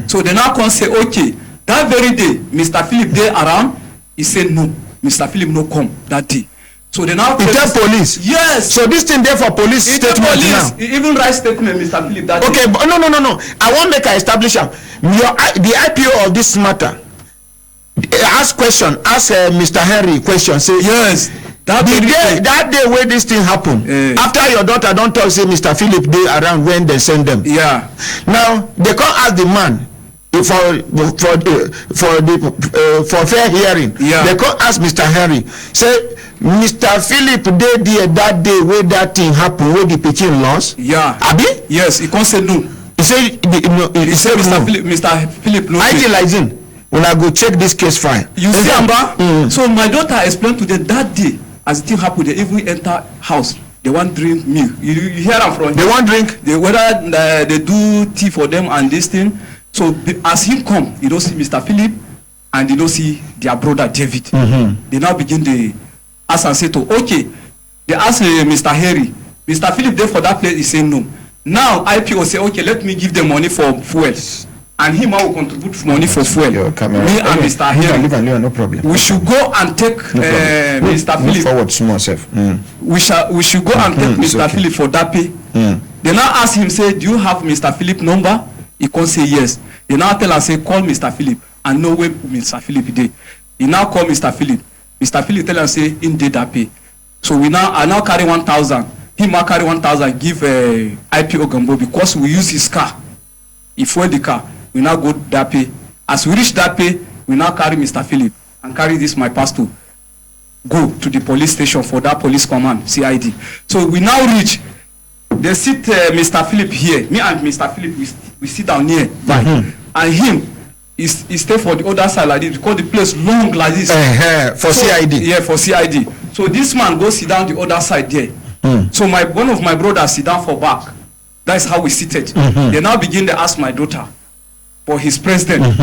So they now come say, okay, that very day, Mr. Philip dey around. He said no, Mr. Philip no come that day. So they now tell police. Yes. So this thing there for police statement now. He even write statement, Mr. Philip. That okay, but no. I want make I establish the IPO of this matter. Ask question. Ask Mr. Henry question. Say yes. That day where this thing happen. After your daughter don't talk, say Mr. Philip dey around when they send them. Yeah. Now they can't ask the man. for fair hearing. Yeah. They come ask Mr. Henry, say Mr. Philip dey there that day where that thing happen, where the pikin lost. Yeah. Abi? Yes, he can't say no. He say He said Mr. Philip no. I license. When I go check this case file. You see, Amba? So my daughter explained to them that day, as the thing happened, they even enter house. They want drink milk. You hear them from. They want drink. They whether they do tea for them and this thing. So as he come, you don't see Mr. Philip, and you don't see their brother David. They now begin the ask and say to okay. They ask Mr. Harry. Mr. Philip there for that place. He say no. Now IPO say okay, let me give them money for fuel. And him will contribute money for fuel. Me and Mr. Henry. No problem. We should go and take Mr. Philip. Move forward small self. We should go and take Mr. Okay. Philip for that pay. They now ask him, say, do you have Mr. Philip number? He can't say yes. They now tell us, say, call Mr. Philip and know where Mr. Philip is. He now call Mr. Philip. Mr. Philip tell us, say, in did that pay. So I now carry 1,000. He now carry 1,000, give IPO Gambo because we use his car. He fuel the car. We now go that pay. As we reach that pay, we now carry Mr. Philip and carry this my pastor. Go to the police station for that police command, CID. So we now reach. They sit Mr. Philip here. Me and Mr. Philip, we sit down here. And him, he stay for the other side like this because the place long like this. For CID. Yeah, for CID. So this man go sit down the other side there. So one of my brothers sit down for back. That's how we seated. They now begin to ask my daughter for his president.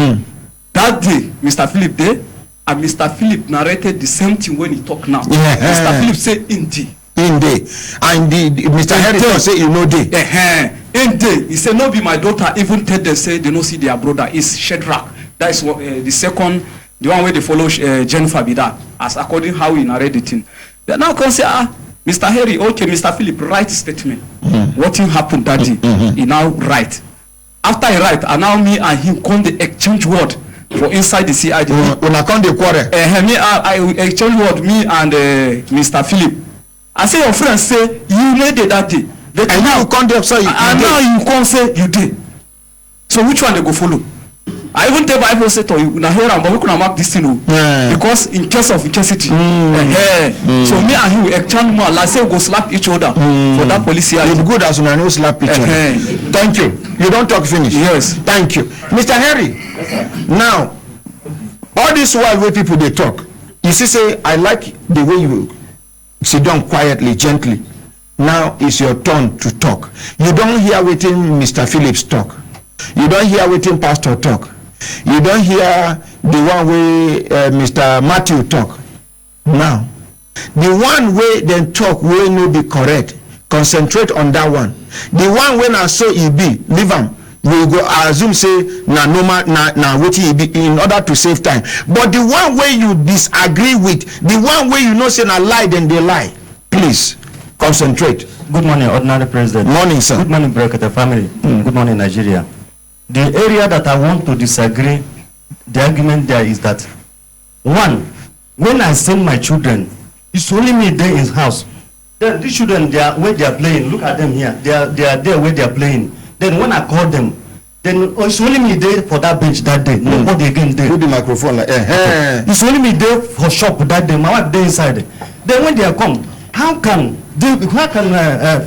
That day, Mr. Philip there, and Mr. Philip narrated the same thing when he talk now. Mr. Philip say Indy. Indy. And Mr. Harry say you know day. Indy. He said no be my daughter even tell them say they no see their brother. It's Shadrach. That is the second, the one where they follow Jennifer be that. As according how he narrated the thing. They now come say Mr. Harry, okay, Mr. Philip write statement. What thing happened that day? He now write. After he write, and now me and him come the exchange word for inside the CID. When I come the quarrel. I exchange word me and Mr. Philip. I say your friend say you made it that day. And now you come there say and now you come say you did. So which one they go follow? I even tell my people say to you, now here but we could mark this thing because in case of intensity. So me and him we exchange more like say we go slap each other for that policy. It's good as una no slap each other. Thank you. You don't talk finish. Yes. Thank you. Mr. Harry. Now all this while where people they talk, you see say I like the way you sit down quietly, gently. Now it's your turn to talk. You don't hear waiting Mr. Phillips talk. You don't hear waiting Pastor talk. You don't hear the one way Mr. Matthew talk. Now, the one way then talk will not be correct. Concentrate on that one. The one when I saw it be, leave them. We go assume say na normal na waiting be in order to save time. But the one way you disagree with, the one way you know say na lie, then they lie. Please concentrate. Good morning, ordinary president. Morning, sir. Good morning, Brekete family. Good morning, Nigeria. The area that I want to disagree, the argument there is that, one, when I send my children, it's only me there in his house. Then these children, they are where they are playing. Look at them here. They are there where they are playing. Then when I call them, then it's only me there for that bench that day. Nobody again there. Put the microphone like It's only me there for shop that day. My wife there inside. Then when they come, how can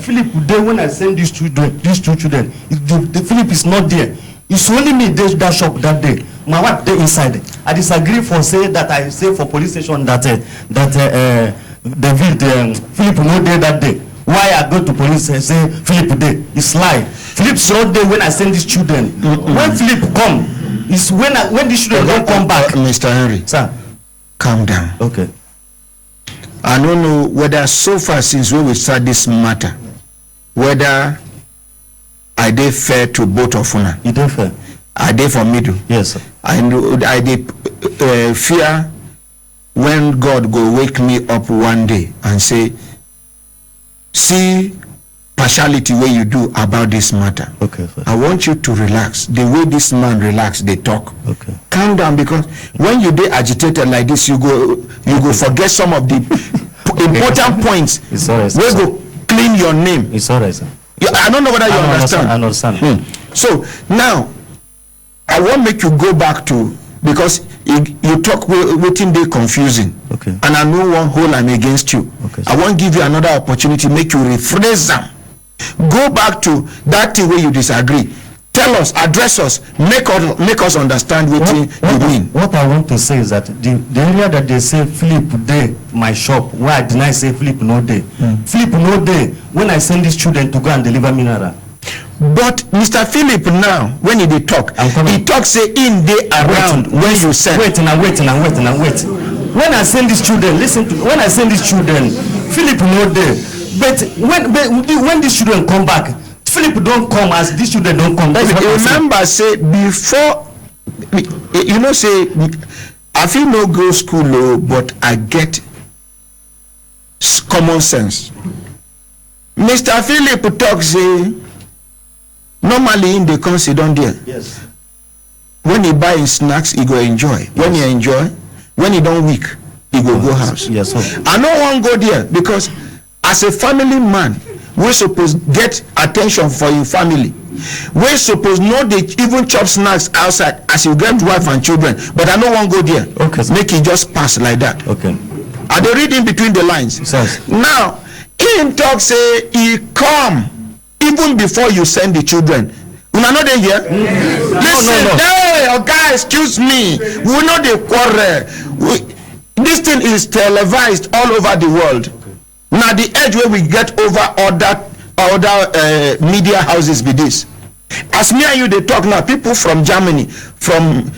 Philip there when I send these two children? The Philip is not there. It's only me there that shop that day. My wife there inside. I disagree for say that I say for police station that Philip not there that day. Why I go to police and say Philip there? It's lie. Philip's not there when I send these children. When Philip come, it's when these children don't come back. Mr. Henry, sir, calm down. Okay. I don't know whether so far since we start this matter, whether I dey fair to both of una. You dey fair. I dey for middle. Yes, sir. I know I dey fear when God go wake me up one day and say, see partiality where you do about this matter. Okay, sir. I want you to relax. The way this man relax, they talk. Okay. Calm down, because when you dey agitated like this, you go forget some of the important points. It's all right, sir. We go clean your name. It's all right, sir. I don't know whether you understand. I understand. So now, I want make you go back to, because you talk waiting dey confusing. Okay. And I know one whole I'm against you. Okay. I want give you another opportunity, make you rephrase them. Go back to that thing where you disagree. Tell us, address us, make us understand what you mean. What I want to say is that the area that they say Philip day my shop, where I deny say Philip no day. Philip no day when I send these children to go and deliver mineral. But Mr. Philip now, when he talk, he talk say in day around when you send. Wait. When I send these children, listen to me. When I send these children, Philip no day. But when these children come back, Philip don't come as these children don't come. That's what remember say before, you know, say I feel no go school, but I get common sense. Mr. Philip talk say normally in the come sit down there. Yes. When he buy his snacks, he go enjoy. Yes. When he enjoy, when he don't weak, he go house. Yes, sir. I no one go there because as a family man, we suppose get attention for your family. We suppose know they even chop snacks outside as you get wife and children. But I no one go there. Okay. Make it just pass like that. Okay. Are they reading between the lines? Yes. Now, him talk say he come even before you send the children. Una know they here? Listen, no. hey, okay, excuse me. We know the quarrel. This thing is televised all over the world. Now the edge where we get over other media houses be this. As me and you they talk now, people from Germany, from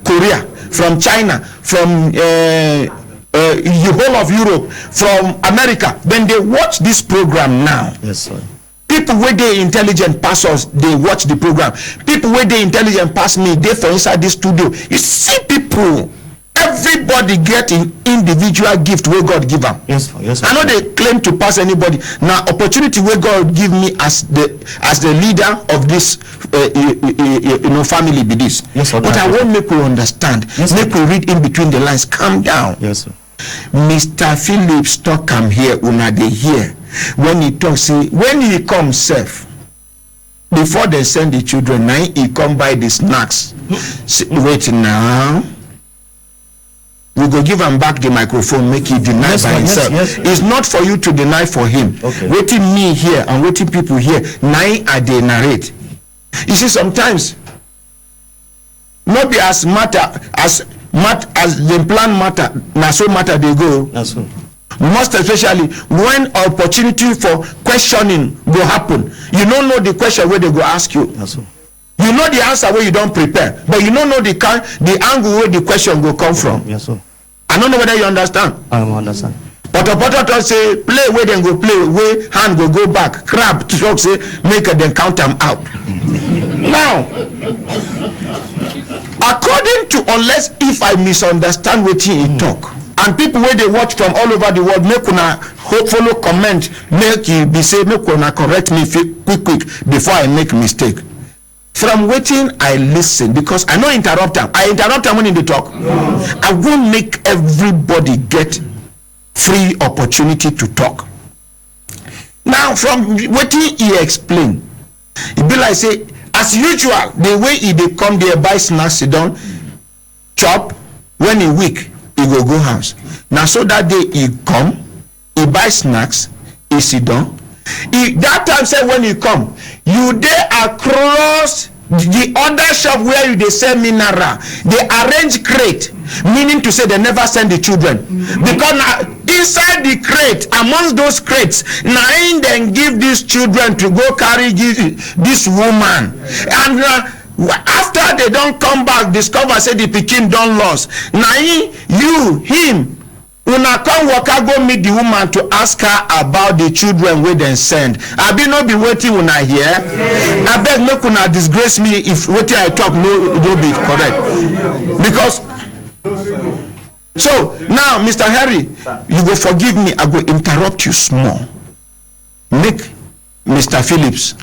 Korea, from China, from the whole of Europe, from America, when they watch this program now. Yes, sir. People where they intelligent pass us, they watch the program. People where they intelligent pass me, they for inside this studio. You see people. Everybody get an individual gift where God give them. Yes, yes. I know they claim to pass anybody. Now, opportunity where God give me as the leader of this family be this. Yes, sir. But I won't make you understand. Yes, make you read in between the lines. Calm down. Yes, sir. Mr. Phillips talk come here una dey hear. When he talks, say when he comes safe. Before they send the children, now he come buy the snacks. Wait now. We go give him back the microphone, make he deny by himself. Yes. It's not for you to deny for him. Okay. Waiting me here and waiting people here, now I they narrate. You see, sometimes not be as the plan matter, now so matter they go. That's so. Most especially when opportunity for questioning will happen. You don't know the question where they go ask you. That's so. You know the answer where you don't prepare, but you don't know the angle where the question will come from. Yes, sir. I don't know whether you understand. I understand. Potato say play where then go play, where hand go back. Crab talk say make them count them out. Now, according to, unless if I misunderstand what he talk, and people where they watch from all over the world, make una follow comment, make you be say make una correct me quick before I make mistake. From waiting, I listen because I know interrupt them. I interrupt them when they talk. I won't make everybody get free opportunity to talk. Now, from waiting, he explain. It be like say, as usual, the way he dey come there, buy snacks, sit down, chop. When he weak, he go house. Now, so that day he come, he buy snacks, he sit down. That time say when you come, you dey across the other shop where you dey sell mineral, they arrange crate, meaning to say they never send the children, because now inside the crate, amongst those crates, now in them give these children to go carry this woman, and after they don't come back, discover say the pikin don lost. Now him una come waka go meet the woman to ask her about the children wey dem send. Abi no be wetin una hear? Abeg make una disgrace me if wetin I talk no be correct. Because so now, Mr. Harry, you go forgive me, I go interrupt you small. Make Mr. Phillips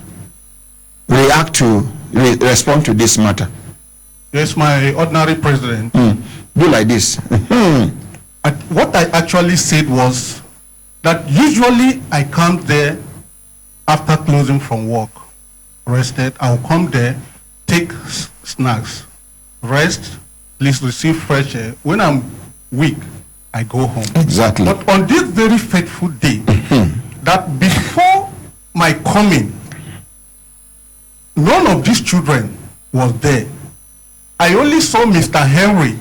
respond to this matter. Yes, my ordinary president. Do like this. What I actually said was that usually I come there after closing from work, rested. I'll come there, take snacks, rest, please receive fresh air. When I'm weak, I go home. Exactly. But on this very fateful day, that before my coming, none of these children was there. I only saw Mr. Henry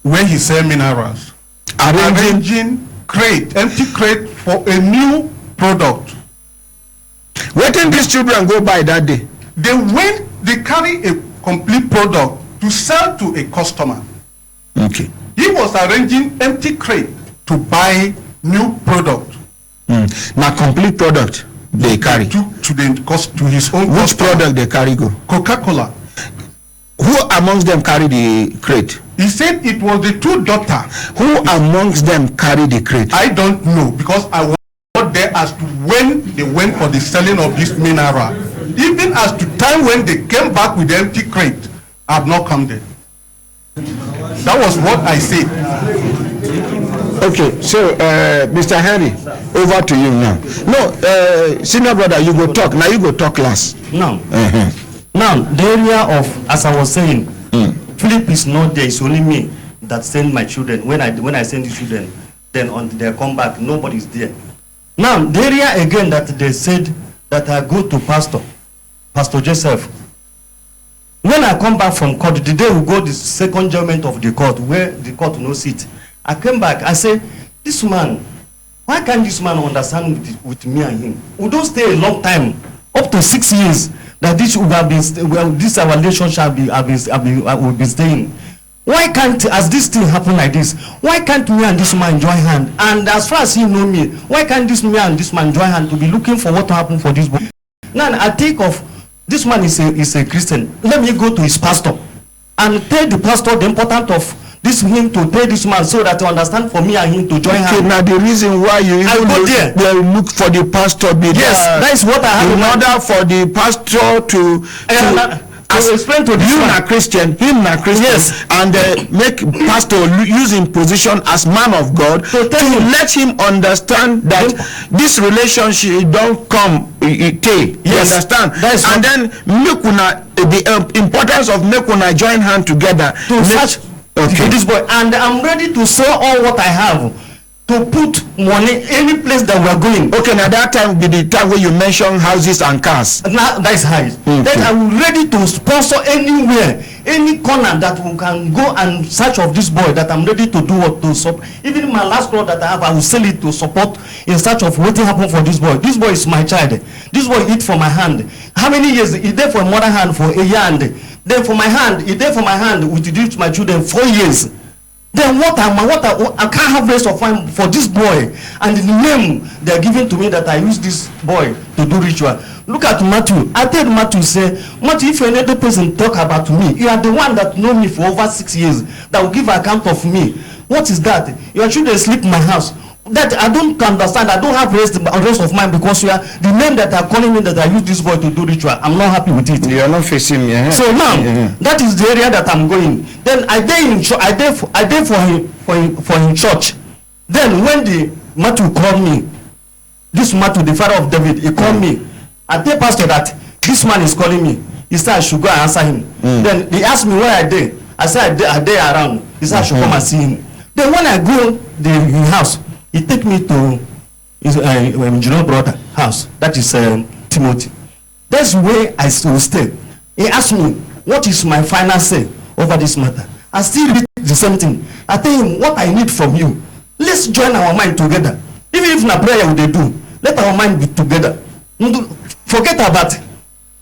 when he sell minerals, arranging crate, empty crate for a new product. Where did these children go by that day? They carry a complete product to sell to a customer. Okay. He was arranging empty crate to buy new product. Now complete product they carry. To his own Which customer. product they carry go? Coca-Cola. Who amongst them carry the crate? He said it was the two daughters. Who amongst them carry the crate? I don't know, because I was not there as to when they went for the selling of this mineral. Even as to time when they came back with the empty crate, I have not come there. That was what I said. Okay, so Mr. Henry, over to you now. No, senior brother, you go talk. Now you go talk last. Now, now the area of, as I was saying, Philip is not there. It's only me that send my children. When I send the children, then on they come back, nobody's there. Now the area again that they said that I go to Pastor Joseph. When I come back from court, the day we go the second judgment of the court, where the court no sit, I came back. I say, this man, why can't this man understand with me and him? We don't stay a long time, up to 6 years. That this will have been, this our relationship will be staying. Why can't, as this thing happen like this, why can't me and this man join hand? And as far as he know me, why can't this me and this man join hand to be looking for what to happen for this boy? Now I think of this man is a Christian. Let me go to his pastor and tell the pastor the importance of this him to tell this man so that to understand for me and him to join hand. Now the reason why you even look for the pastor be yes, that is what I have in order for the pastor to explain to you na Christian, him na Christian, yes, and make pastor using position as man of God to let him understand that this relationship don't come yes, you understand, and then make una the importance of make una join hand together to search for this boy, and I'm ready to sell all what I have to put money any place that we are going. Okay, now that time be the time where you mention houses and cars. Now that is high. Then I'm ready to sponsor anywhere, any corner that we can go and search of this boy. That I'm ready to do what to support. Even my last cloth that I have, I will sell it to support in search of what happened for this boy. This boy is my child. This boy eat for my hand. How many years? He there for mother hand for a year, and then for my hand, he there for my hand with my children 4 years. Then what I can't have rest of time for this boy, and the name they are giving to me that I use this boy to do ritual. Look at Matthew. I tell Matthew, say, Matthew, if another person talk about me, you are the one that know me for over 6 years, that will give account of me. What is that? Your children sleep in my house. That I don't understand. I don't have rest of mind because you are the name that are calling me that I use this boy to do ritual. I'm not happy with it. You are not facing me. So now that is the area that I'm going. Then I did for him church. Then when the Matthew called me, this Matthew, the father of David, he called me. I tell pastor that this man is calling me. He said I should go and answer him. Then he asked me where I did. I said I did around. He said I should come and see him. Then when I go his house, he take me to his brother house. That is Timothy. That's where I will stay. He asked me, what is my final say over this matter? I still read the same thing. I tell him, what I need from you, let's join our mind together. Even if na prayer we do, let our mind be together. Forget about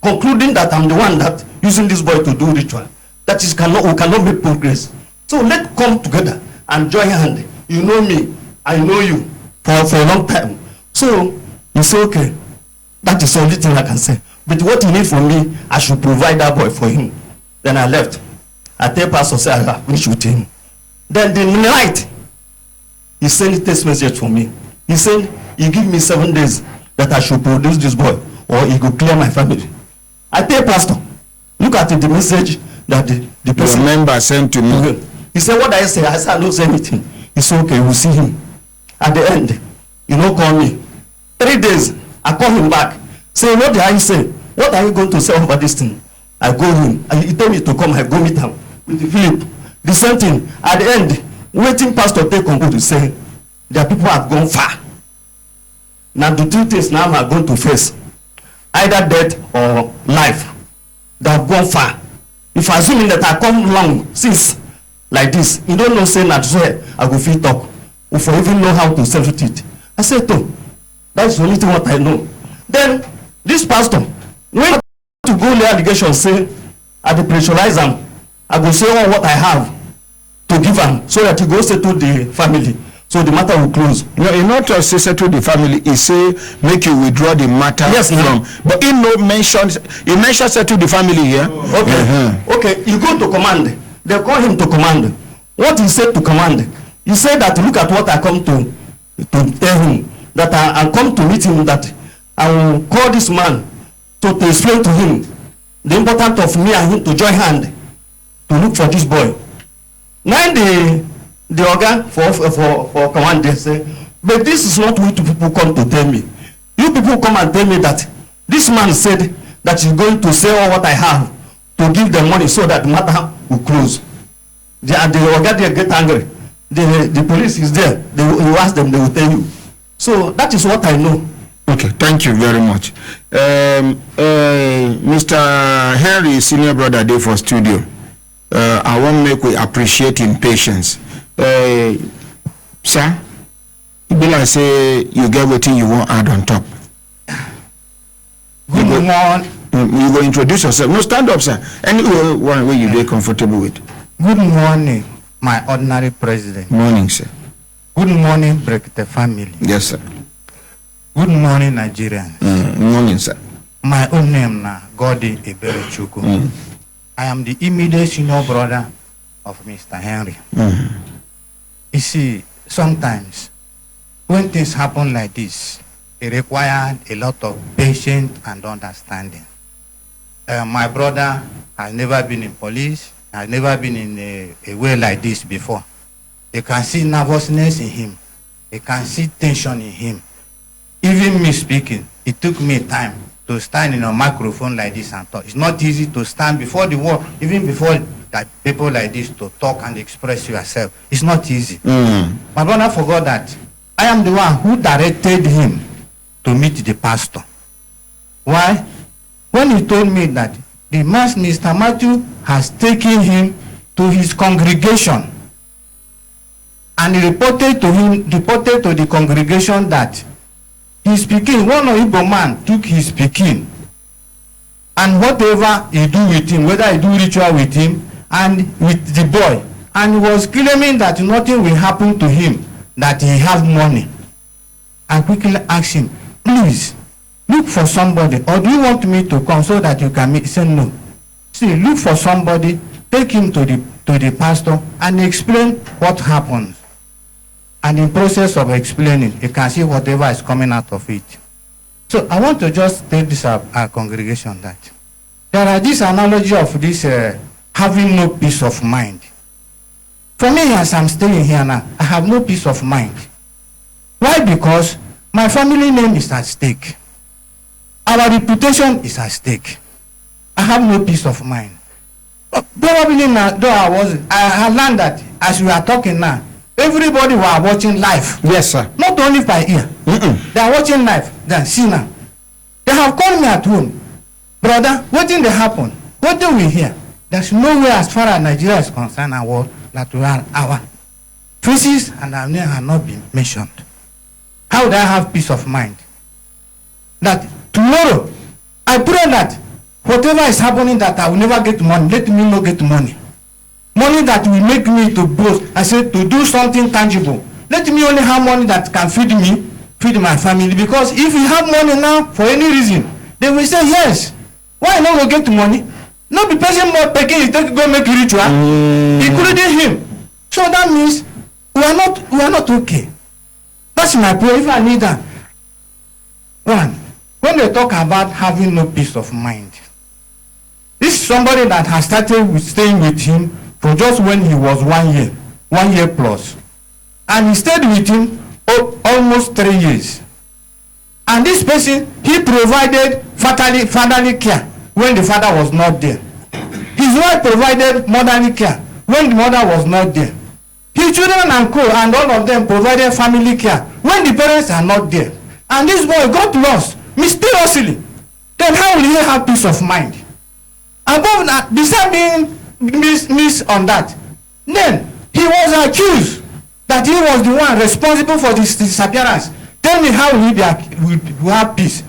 concluding that I'm the one that using this boy to do ritual. That is we cannot make progress. So let's come together and join hand. You know me, I know you for a long time. So you say, okay, that is the only thing I can say. But what you need from me, I should provide that boy for him. Then I left. I tell pastor, say I have finished with him. Then the night, he sent a text message for me. He said, he give me 7 days that I should produce this boy, or he will clear my family. I tell pastor, look at the message that the person member sent to me. He said, what I say? I said, I don't say anything. He said, okay, we'll see him. At the end, call me. 3 days, I call him back. Say, what did I say? What are you going to say over this thing? I go home. And he told me to come, I go meet him with the Philip. The same thing. At the end, waiting pastor take conclude to say, their people have gone far. Now the two things now are going to face, either death or life. They have gone far. If assuming that I come long since like this, you don't know say that swear I go feel talk. If I even know how to settle it. I said, oh, that's the only thing what I know. Then this pastor, when to go lay allegation say I dey pressurize am, I go say all what I have to give am so that he go settle the family. So the matter will close. No, he not just say settle the family, he say make you withdraw the matter from. But he no mentions, he mentions settle the family here. Okay. Okay, you go to command. They call him to command. What he said to command? He said that look at what I come to tell him. That I come to meet him, that I will call this man to explain to him the importance of me and him to join hand to look for this boy. Now the organ for command, they say, but this is not what people come to tell me. You people come and tell me that this man said that he's going to sell all what I have to give them money so that the matter will close. The organ, they get angry. The police is there. They will ask them, they will tell you. So that is what I know. Okay, thank you very much. Mr. Henry, senior brother, there for studio. I want to make we appreciate him patience. Sir, you be like say you get what you want add on top. Good morning. You go introduce yourself. No, stand up, sir. Any one way you be comfortable with. Good morning, my ordinary president. Morning, sir. Good morning, Brekete family. Yes, sir. Good morning, Nigerians. Morning, sir. My own name na Godi Eberechuku. I am the immediate senior brother of Mr. Henry. You see, sometimes when things happen like this, it requires a lot of patience and understanding. My brother has never been in police, has never been in a way like this before. You can see nervousness in him. You can see tension in him. Even me speaking, it took me time to stand in a microphone like this and talk. It's not easy to stand before the world, even before like people like this, to talk and express yourself. It's not easy. My brother forgot that I am the one who directed him to meet the pastor. Why? When he told me that the Mr. Matthew has taken him to his congregation, and he reported to the congregation that his Pekin, one of Igbo man took his Pekin, and whatever he do with him, whether he do ritual with him and with the boy, and he was claiming that nothing will happen to him, that he have money. I quickly asked him, please look for somebody, or do you want me to come so that you can meet? He said no. See, look for somebody, take him to the pastor and explain what happens. And in process of explaining, you can see whatever is coming out of it. So I want to just tell this our congregation that there are this analogy of this having no peace of mind. For me, as I'm staying here now, I have no peace of mind. Why? Because my family name is at stake. Our reputation is at stake. I have no peace of mind. Probably now, though I learned that as we are talking now, everybody were watching live. Yes, sir. Not only by ear. They are watching live. Then see now. They have called me at home. Brother, what did happen? What do we hear? There's no way as far as Nigeria is concerned and world that we are our faces and our name have not been mentioned. How would I have peace of mind? That tomorrow, I pray that whatever is happening that I will never get money, let me not get money. Money that will make me to boast, I said, to do something tangible. Let me only have money that can feed me, feed my family. Because if you have money now, for any reason, they will say, yes, why not go get money? Not the person more packing, he take go make ritual, including him. So that means we are not okay. That's my prayer. If I need that. One, when they talk about having no peace of mind, this is somebody that has started with staying with him for just when he was 1 year plus. And he stayed with him almost 3 years. And this person, he provided fatherly care when the father was not there. His wife provided motherly care when the mother was not there. His children and co and all of them provided family care when the parents are not there. And this boy got lost mysteriously. Then how will he have peace of mind? Above that, besides being miss on that, then he was accused that he was the one responsible for this disappearance. Tell me how will he have peace?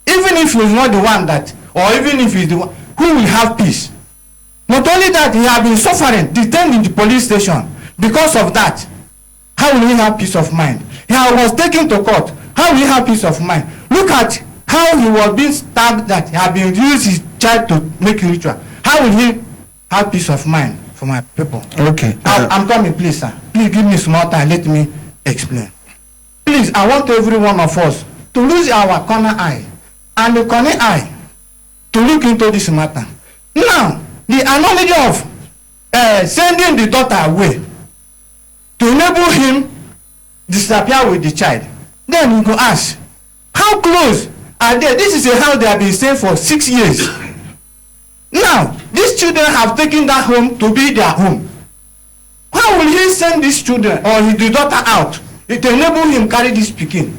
Even if he's not the one that, or even if he's the one, who will have peace? Not only that, he has been suffering, detained in the police station. Because of that, how will he have peace of mind? He was taken to court. How will he have peace of mind? Look at how he was being stabbed, that he had been used his child to make ritual. How will he have peace of mind for my people? Okay. I'm coming, please, sir. Please give me small time. Let me explain. Please, I want every one of us to lose our corner eye and the corner eye to look into this matter. Now, the analogy of sending the daughter away to enable him disappear with the child, then you go ask, how close are they? This is a house they have been staying for 6 years. Now, these children have taken that home to be their home. How will he send these children or the daughter out to enable him carry this pikin?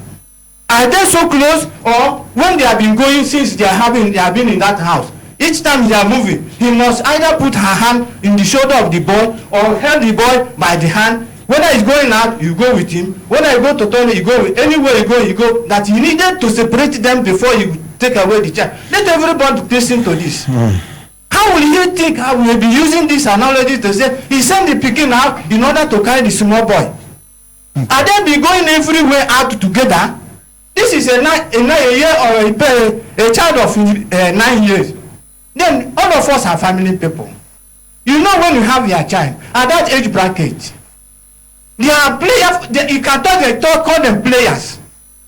Are they so close, or when they have been going since they have been in that house? Each time they are moving, he must either put her hand in the shoulder of the boy or hold the boy by the hand. Whether he's going out, you go with him. Whether you go to toilet, you go with. Anywhere you go. That he needed to separate them before you take away the child. Let everybody listen to this. How will you think? How will you be using this analogy to say he sent the pikin out in order to carry the small boy? Are they be going everywhere out together? This is a year or a child of 9 years. Then all of us are family people. You know, when you have your child at that age bracket, they are players. You can call them players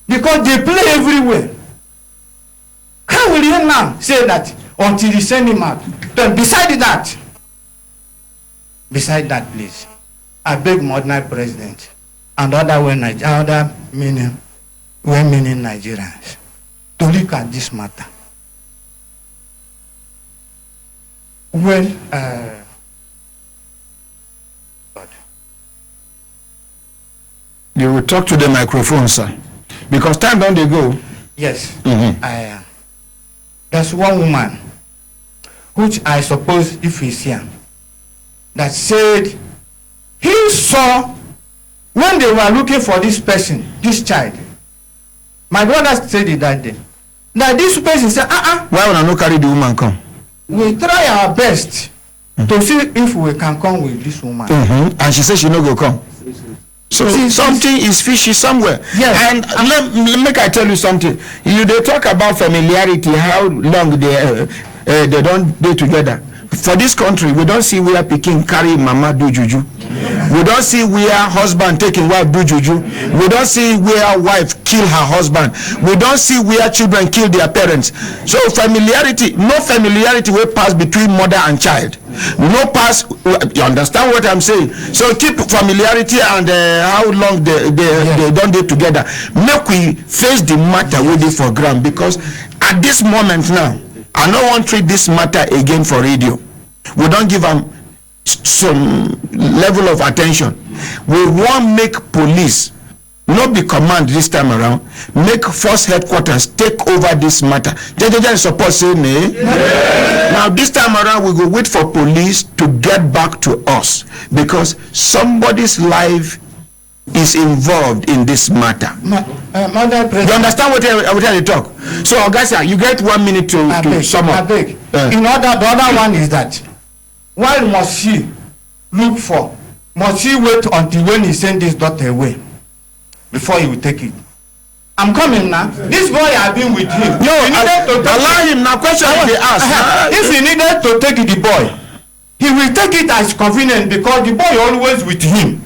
because they play everywhere. How will you now say that until you send him out? Then beside that, please, I beg Modern President and other meaning Nigerians to look at this matter. When you will talk to the microphone, sir, because time don't they go. Yes. There's one woman, which I suppose if he's here, that said he saw when they were looking for this person, this child. My brother said it that day. That this person said, why would I not carry the woman come? We try our best to see if we can come with this woman. And she said she no go come. So something is fishy somewhere. Yes. And make I tell you something. They talk about familiarity, how long they don't do together. For this country, we don't see where Peking carry mama do juju. We don't see where husband taking wife do juju. We don't see where wife kill her husband. We don't see where children kill their parents. So familiarity, no familiarity will pass between mother and child. No pass. You understand what I'm saying? So keep familiarity and how long they don't do together. Make we face the matter with it for ground, because at this moment now, I don't want to treat this matter again for radio. We don't give them some level of attention. We want make police, not be command this time around, make force headquarters take over this matter. They support say nay. Now this time around we go wait for police to get back to us, because somebody's life is involved in this matter. You understand what I talk? So Augusta, you get 1 minute to sum up. In order, the other one is that why must she look for? Must she wait until when he send his daughter away before he will take it? I'm coming now. This boy I've been with him. No, allow him now. Question they ask. If he needed to take the boy, he will take it as convenient, because the boy always with him.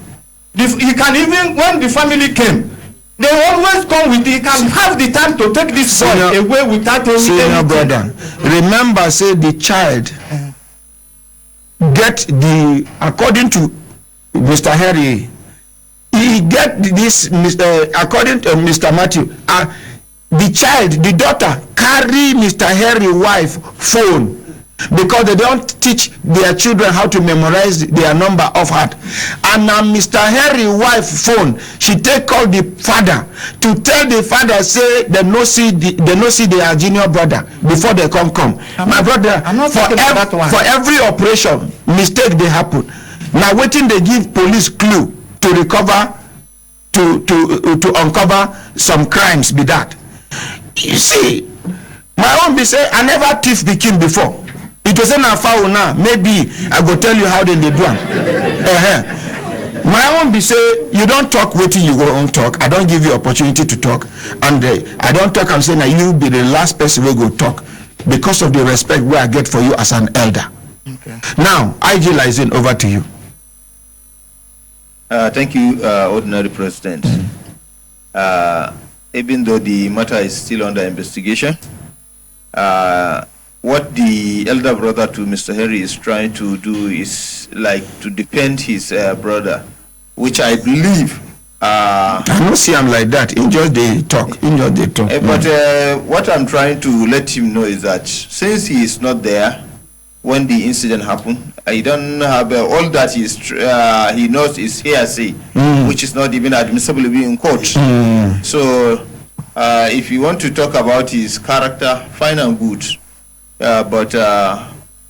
He can even, when the family came, they always come with it. He can have the time to take this boy away without any. Senior brother, remember, say the child get the, according to Mr. Harry, he get this, according to Mr. Matthew, the child, the daughter, carry Mr. Harry wife phone because they don't teach their children how to memorize their number off heart. And now Mr. Henry wife phone, she take call the father to tell the father say they no see their junior brother before they come. My brother, for every operation mistake they happen. Now waiting they give police clue to recover, to uncover some crimes be that. You see, my own be say I never thief the king before. It was not foul now. Maybe I go tell you how they do them. My own be say you don't talk waiting you go on talk. I don't give you opportunity to talk, and I don't talk. I'm saying that you be the last person who go talk because of the respect where I get for you as an elder. Okay. Now, IG Lizen, over to you. Thank you, Ordinary President. Even though the matter is still under investigation, what the elder brother to Mr. Henry is trying to do is like to defend his brother, which I believe. I don't see him like that. In just they talk. But what I'm trying to let him know is that since he is not there when the incident happened, I don't have all that he knows is hearsay, which is not even admissible in court. So if you want to talk about his character, fine and good. But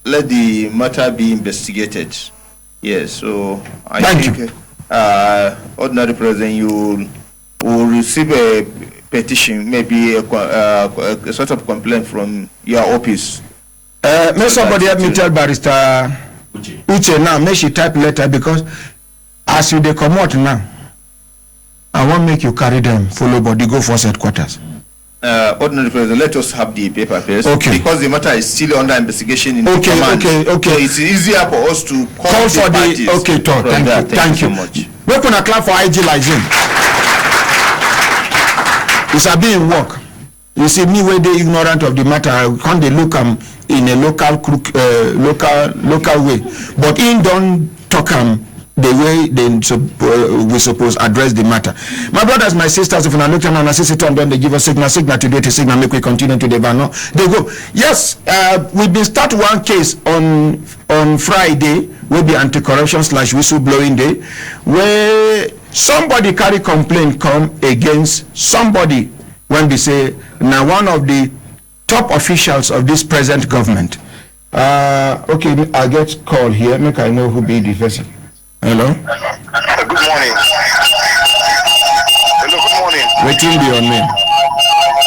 let the matter be investigated. Yes, so I think, Ordinary President, you will receive a petition, maybe a sort of complaint from your office. May somebody help me tell Barrister Uche now, may she type letter, because as you they come out now, I want make you carry them, follow body, go for headquarters. Ordinary President, let us have the paper first. Okay. Because the matter is still under investigation in the command. Okay. So it's easier for us to call for the parties. Okay, thank you so much. We're gonna clap for IG Lizen. It's a being work. You see, me where they ignorant of the matter, I can't they look in a local way. But in don't talk the way we suppose address the matter. My brothers, my sisters, if I look at an assistant and then they give a signal to do it, signal make we continue to the banner. They go. Yes, we've been start one case on Friday, will be anti-corruption / whistleblowing day, where somebody carry complaint come against somebody when they say now one of the top officials of this present government. Okay, I get call here. Make I know who be the person. Hello. Good morning. Hello, good morning. Waiting be your name.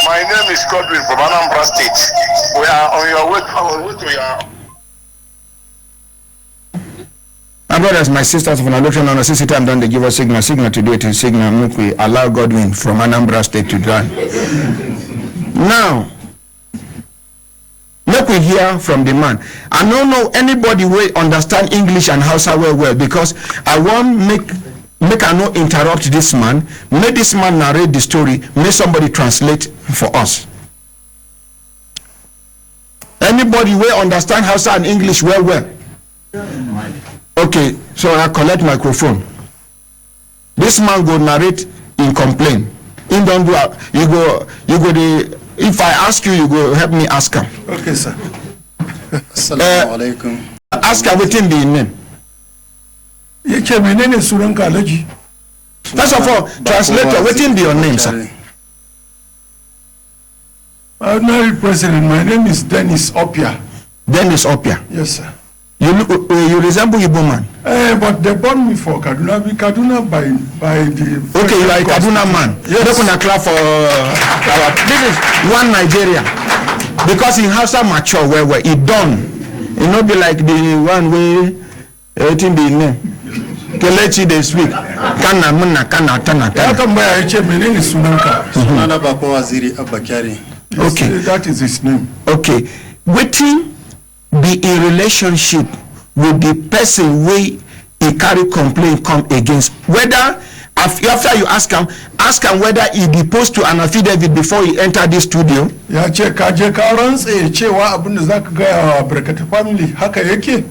My name is Godwin from Anambra State. We are on your way to your... My brothers, my sisters, when I look on a system time, then they give us signal to do it in signal. Make we allow Godwin from Anambra State to drive. Now, make we hear from the man. I don't know anybody will understand English and Hausa well because I want make I not interrupt this man. Make this man narrate the story. May somebody translate for us. Anybody will understand Hausa and English well. Okay, so I collect microphone. This man go narrate in complaint. In don't do you go the. If I ask you, you go help me ask him. Okay, sir. Assalamu alaikum. Ask her within the name. First of all, translator, within be your name, sir. Ordinary President, my name is Dennis Opia. Dennis Opia. Yes, sir. You resemble Igbo man. But they born me for Kaduna. We Kaduna by the. Okay, you are a Kaduna man. Yes. Look on a clap for this is one Nigeria, because in Hausa mature where it done. It not be like the one way everything be name. Kelechi they speak. Kana muna kana tana. My name is Sunanka. Sunana Bako Waziri Abakari. Okay, that is his name. Okay, waiting. Be in relationship with the person where he carry complaint come against. Whether after you ask him whether he be posed to an affidavit before he enter this studio. Ya ce ka runs cewa abin da zaka ga Brekete family haka yake.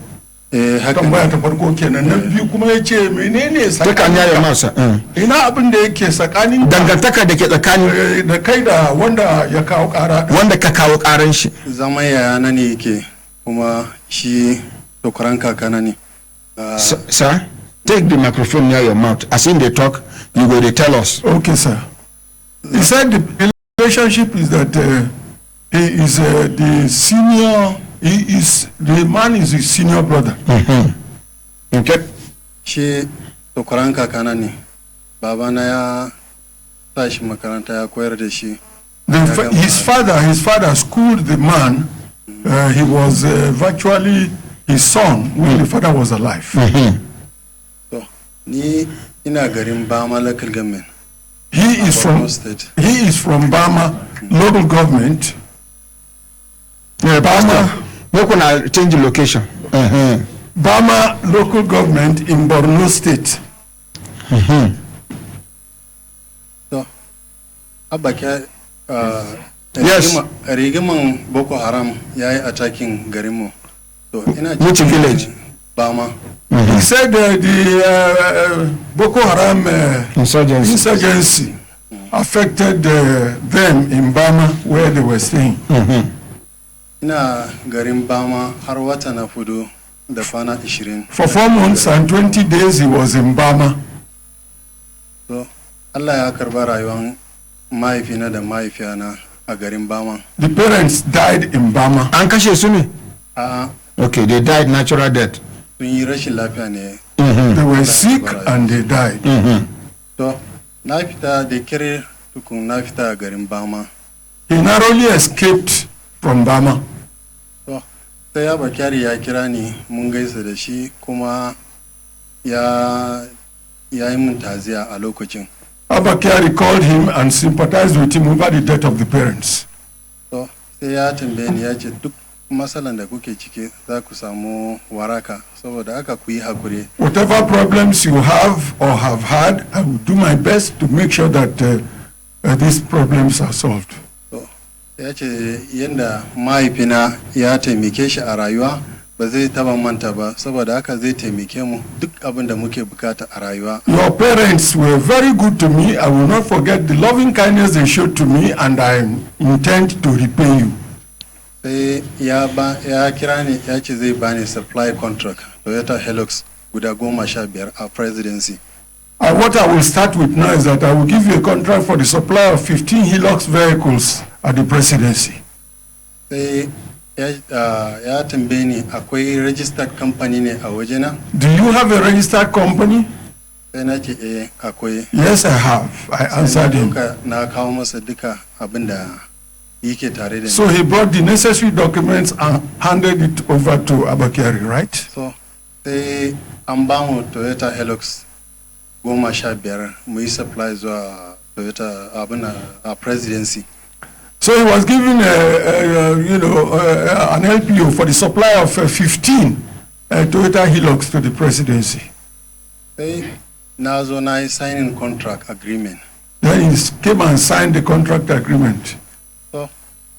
Haka tambaya ta farko kenan, na biyu kuma yace menene tsakanin ina abin da yake tsakanin dangantaka da ke tsakanin da kai da wanda ya kawo kara, wanda ka kawo karan shi. Zaman yaya na ne yake kuma shi tokaran kakana ne. Sir, take the microphone near your mouth. As in they talk, you go to tell us. Okay, sir. He said the relationship is that he is the senior. The man is his senior brother. Okay. Shi tokaran kakana ne. Babana ya tashi makaranta ya koyar da shi. His father schooled the man. He was virtually his son when the father was alive. So, ni ina garin Bama local government. He is from Bama local government. Bama, we can change the location. Bama local government in Borno State. So, abaka yes. Rigiman Boko Haram yayi attacking garinmu. So, which village? Bama. He said the Boko Haram insurgency affected them in Bama where they were staying. Ina garin Bama har wata na fudu da kwana 20. For 4 months and 20 days he was in Bama. So, Allah ya karba rayuwan mahaifina da mahaifiyana a garin Bama. The parents died in Bama. An kashe su ne? Okay, they died natural death. Sun yi rashin lafiya ne. They were sick and they died. So, na fita da kire tukun na fita a garin Bama. He narrowly escaped from Bama. So, sai ya bakari ya kira ni mun gaisa da shi kuma ya yi mun taziya a lokacin. Abakari called him and sympathized with him over the death of the parents. So, sai ya tambaye ni ya ce duk matsalan da kuke ciki za ku samu waraka saboda haka ku yi hakuri. Whatever problems you have or have had, I will do my best to make sure that these problems are solved. So, ya ce yadda mahaifina ya taimake shi a rayuwa ba zai taba manta ba saboda haka zai taimake mu duk abin da muke bukata a rayuwa. Your parents were very good to me. I will not forget the loving kindness they showed to me, and I intend to repay you. Sai ya kira ni ya ce zai bani supply contract Toyota Hilux guda 15 a presidency. What I will start with now is that I will give you a contract for the supply of 15 Hilux vehicles at the presidency. Sai ya tambaye ni akwai registered company ne a wajena? Do you have a registered company? Sai na ce akwai. Yes, I have. I answered him. Na kawo masa duka abinda yake tare da ni. So he brought the necessary documents and handed it over to Abakari, right? So sai an ba mu Toyota Hilux 15 mu yi supply zuwa Toyota a presidency. So he was given an LPO for the supply of 15 Toyota Hilux to the presidency. Sai na zo na yi signing contract agreement. Then he came and signed the contract agreement. So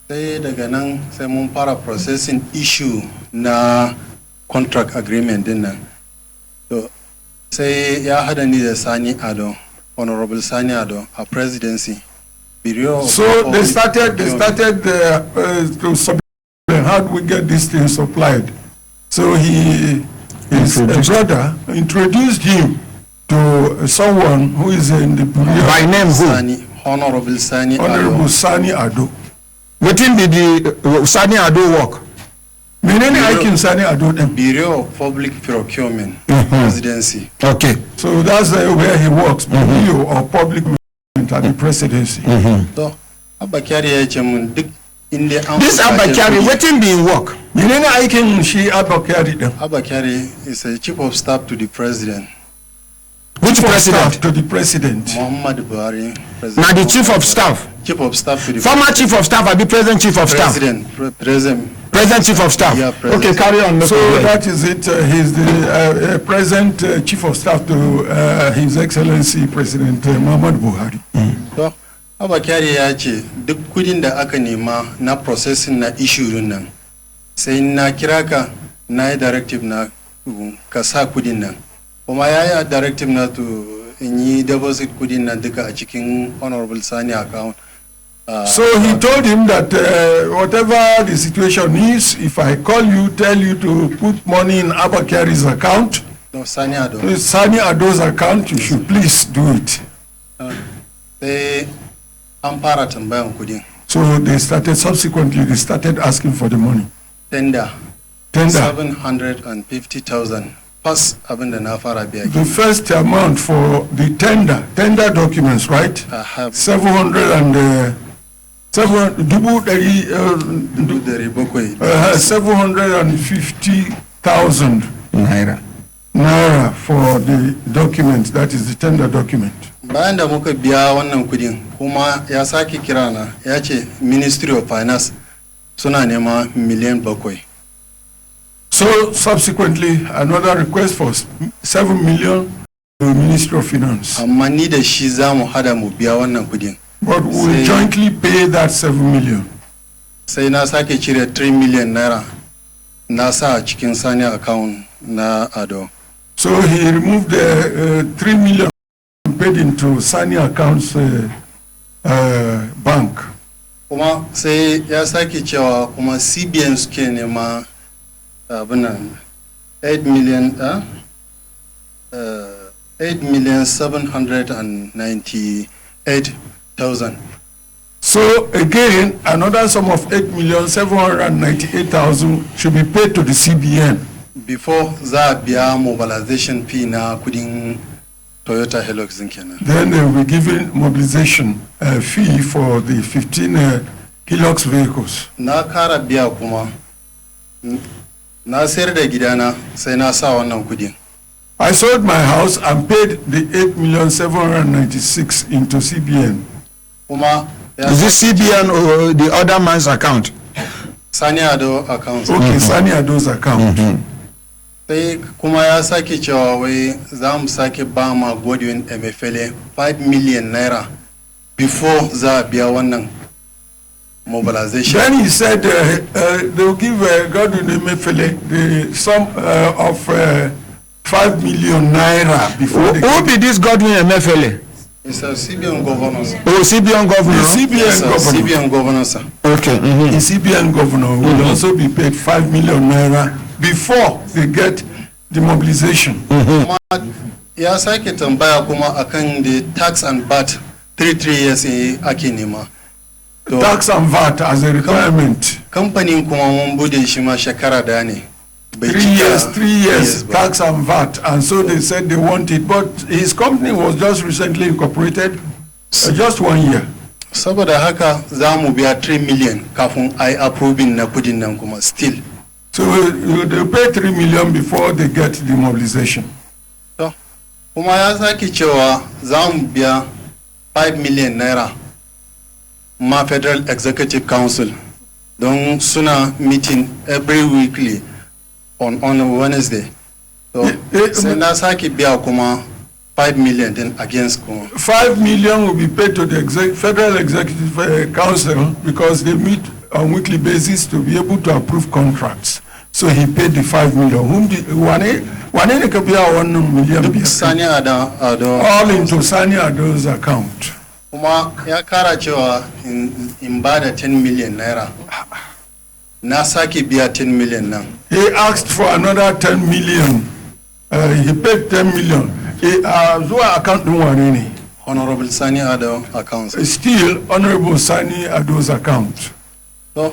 sai daga nan sai mun fara processing issue na contract agreement din nan. So sai ya hada ni da Sani Ado, Honorable Sani Ado, a presidency. So they started to supply. How do we get this thing supplied? So his brother introduced him to someone who is in the by name Sani, Honorable Sani Ado. What did the Sani Ado work? Menene aikin Sani Ado din? Bureau of Public Procurement, presidency. Okay. So that's where he works, Bureau of Public at the presidency. So Abakari ya ce mun duk inda an this Abakari wetin be work? Menene aikin shi Abakari din? Abakari is a chief of staff to the president. Which president? To the president. Muhammadu Buhari. Now the chief of staff. Chief of staff to the former chief of staff, be present chief of staff. Present chief of staff. Yeah, okay, carry on. So that is it. He's the present chief of staff to His Excellency President Muhammadu Buhari. So Abakari ya ce duk kudin da aka nema na processing na issue nan sai na kira ka na yi directive na ka sa kudin nan. Kuma ya yi directive na to in yi deposit kudin nan duka a cikin Honorable Sani account. So he told him that whatever the situation is, if I call you, tell you to put money in Abakari's account, No, Sani Ado. Sani Ado's account, you should please do it. Sai an fara tambayan kudin. So they started asking for the money. Tender. Tender. 750,000. Plus abin da na fara biya. The first amount for the tender documents, right? I have 750,000 naira for the document, that is the tender document. Bayan da muka biya wannan kudin kuma ya sake kira na ya ce Ministry of Finance suna nema miliyan 7. So subsequently another request for 7 million to the Ministry of Finance. Amma ni da shi za mu hada mu biya wannan kudin. But we will jointly pay that 7 million. Sai na sake cire 3 million naira na sa a cikin Sani account na Ado. So he removed the 3 million and paid into Sani account's bank. Kuma sai ya sake cewa kuma CBN suke nema abinan 8,798,000. So again, another sum of 8,798,000 should be paid to the CBN. Before za biya mobilization fee na kudin Toyota Hilux kenan. Then they will be given mobilization fee for the 15 Hilux vehicles. Na kara biya kuma na sayar da gidana sai na sa wannan kudin. I sold my house and paid the 8,796,000 into CBN. Kuma is this CBN or the other man's account? Sani Ado account. Okay, Sani Ado's account. Sai kuma ya sake cewa wai za mu sake ba ma Godwin Emefiele 5 million naira before za biya wannan mobilization. Then he said they will give Godwin Emefiele the sum of 5 million naira before. Who be this Godwin Emefiele? It's a CBN governor. Oh, CBN governor. The CBN governor. CBN governor, sir. Okay. The CBN governor will also be paid 5 million naira before they get the mobilization. Ya sake tambaya kuma akan the tax and VAT 3 years ake nema. Tax and VAT as a requirement. Kamfanin kuma mun bude shi ma shekara da ne. 3 years tax and VAT, and so they said they want it, but his company was just recently incorporated, just 1 year. Saboda haka za mu biya 3 million kafin ai approving na kudin nan kuma still. So they pay 3 million before they get the mobilization. So kuma ya sake cewa za mu biya 5 million naira ma Federal Executive Council don suna meeting every weekly on Wednesday. So sai na sake biya kuma 5 million then against kuma. 5 million will be paid to the Federal Executive Council because they meet on weekly basis to be able to approve contracts. So he paid the 5 million. Wane ne ka biya 1 million? Sani Ado. All into Sani Ado's account. Kuma ya kara cewa in ba da 10 million naira. Na sake biya 10 million now. He asked for another 10 million. He paid 10 million. Zuwa account din wane ne? Honorable Sani Ado account. Still Honorable Sani Ado's account. So,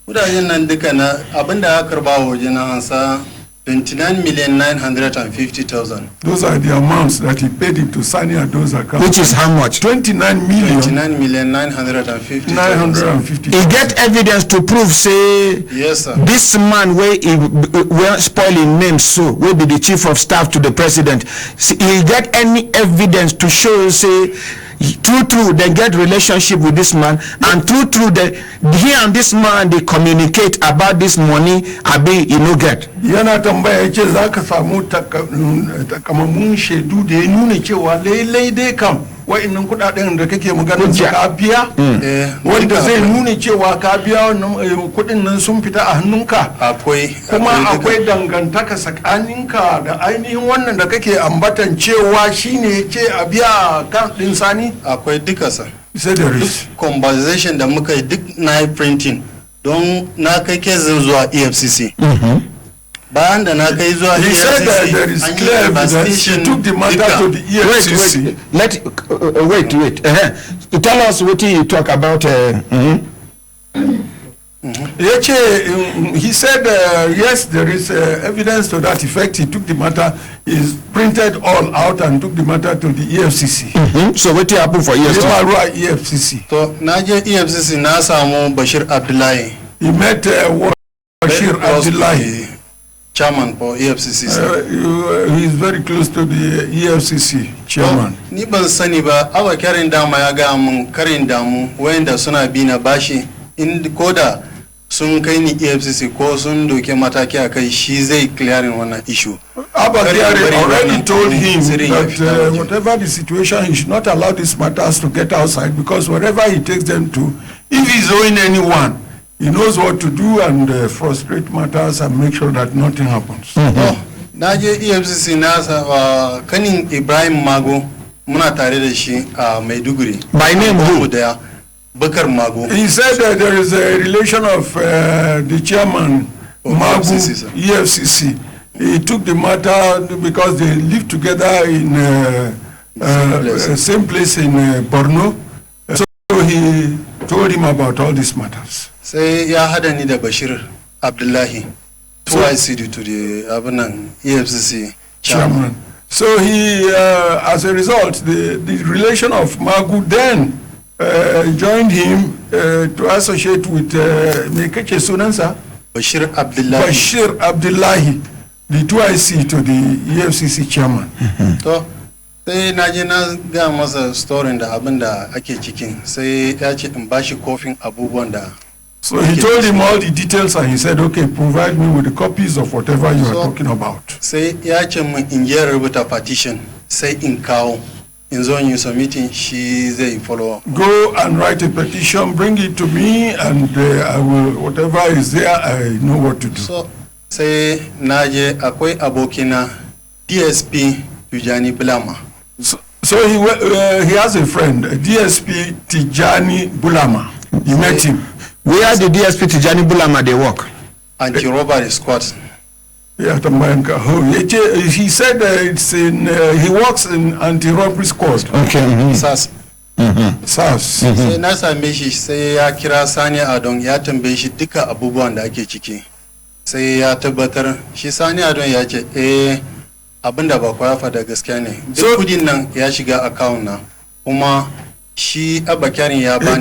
kudajen nan duka na abinda ya karba waje na ansa 29,950,000. Those are the amounts that he paid into Sani Ado's account. Which is how much? 29 million. 29,950,000. He get evidence to prove, say, yes, sir. This man where he spoiling names, so will be the chief of staff to the president. He get any evidence to show, say, true they get relationship with this man, and true that he and this man they communicate about this money abi you no get. Yana tambaya yace zaka samu takamammun shaidu da ya nuna cewa lailai dai kam wa'annan kudaden da kake magana ka biya wanda zai nuna cewa ka biya wannan kudin nan sun fita a hannunka. Kuma akwai dangantaka tsakaninka da ainihin wannan da kake ambatan cewa shine yace a biya kan din Sani. Akwai duka sa. He said there is. Conversation da muka yi duk na printing don na kai kesin zuwa EFCC. Bayan da na kai zuwa EFCC. He said that there is clear evidence. He took the matter to the EFCC. Wait. Tell us what you talk about. He said yes, there is evidence to that effect. He took the matter, is printed all out and took the matter to the EFCC. So what happened for EFCC? So naje EFCC na samu Bashir Abdullahi. He met Bashir Abdullahi, chairman for EFCC. He is very close to the EFCC chairman. Ni ban sani ba, awa karin dama ya ga mun karin damu wayanda suna bi na bashi in koda sun kai ni EFCC ko sun doke mataki akai shi zai clearing wannan issue. Abakari already told him that whatever the situation, he should not allow these matters to get outside, because wherever he takes them to, if he's owing anyone, he knows what to do and frustrate matters and make sure that nothing happens. Naje EFCC na kanin Ibrahim Mago muna tare da shi a Maiduguri. By name who? Bakar Mago. He said that there is a relation of the chairman Mago, EFCC. He took the matter because they live together in same place in Borno. So he told him about all these matters. Sai ya hada ni da Bashir Abdullahi, twice to the Abanan EFCC chairman. So he, as a result, the relation of Magu then joined him to associate with Brekete Sunansa? Bashir Abdullahi. Bashir Abdullahi, the 2IC to the EFCC chairman. To, sai na je na ga masa story da abin da ake cikin, sai ya ce in bashi kofin abubuwan da. So he told him all the details and he said, okay, provide me with the copies of whatever you are talking about. Sai ya ce mun in je rubuta petition, sai in kawo. In zone you submitting, she zai follow up. Go and write a petition, bring it to me, and I will, whatever is there, I know what to do. So, say naje akwai abokina DSP Tijani Bulama. So he has a friend, DSP Tijani Bulama. You met him. Where the DSP Tijani Bulama they work? Anti-robbery squad. Yeah, he said it's in. He works in anti-robbery squad. Okay. SAS. SAS. Sai na same shi sai ya kira Sani Adon ya tambaye shi duka abubuwan da ake ciki. Sai ya tabbatar shi Sani Adon ya ce abinda ba kwa faɗa gaskiya ne. Duk kudin nan ya shiga account na kuma shi Abakari ya bani. He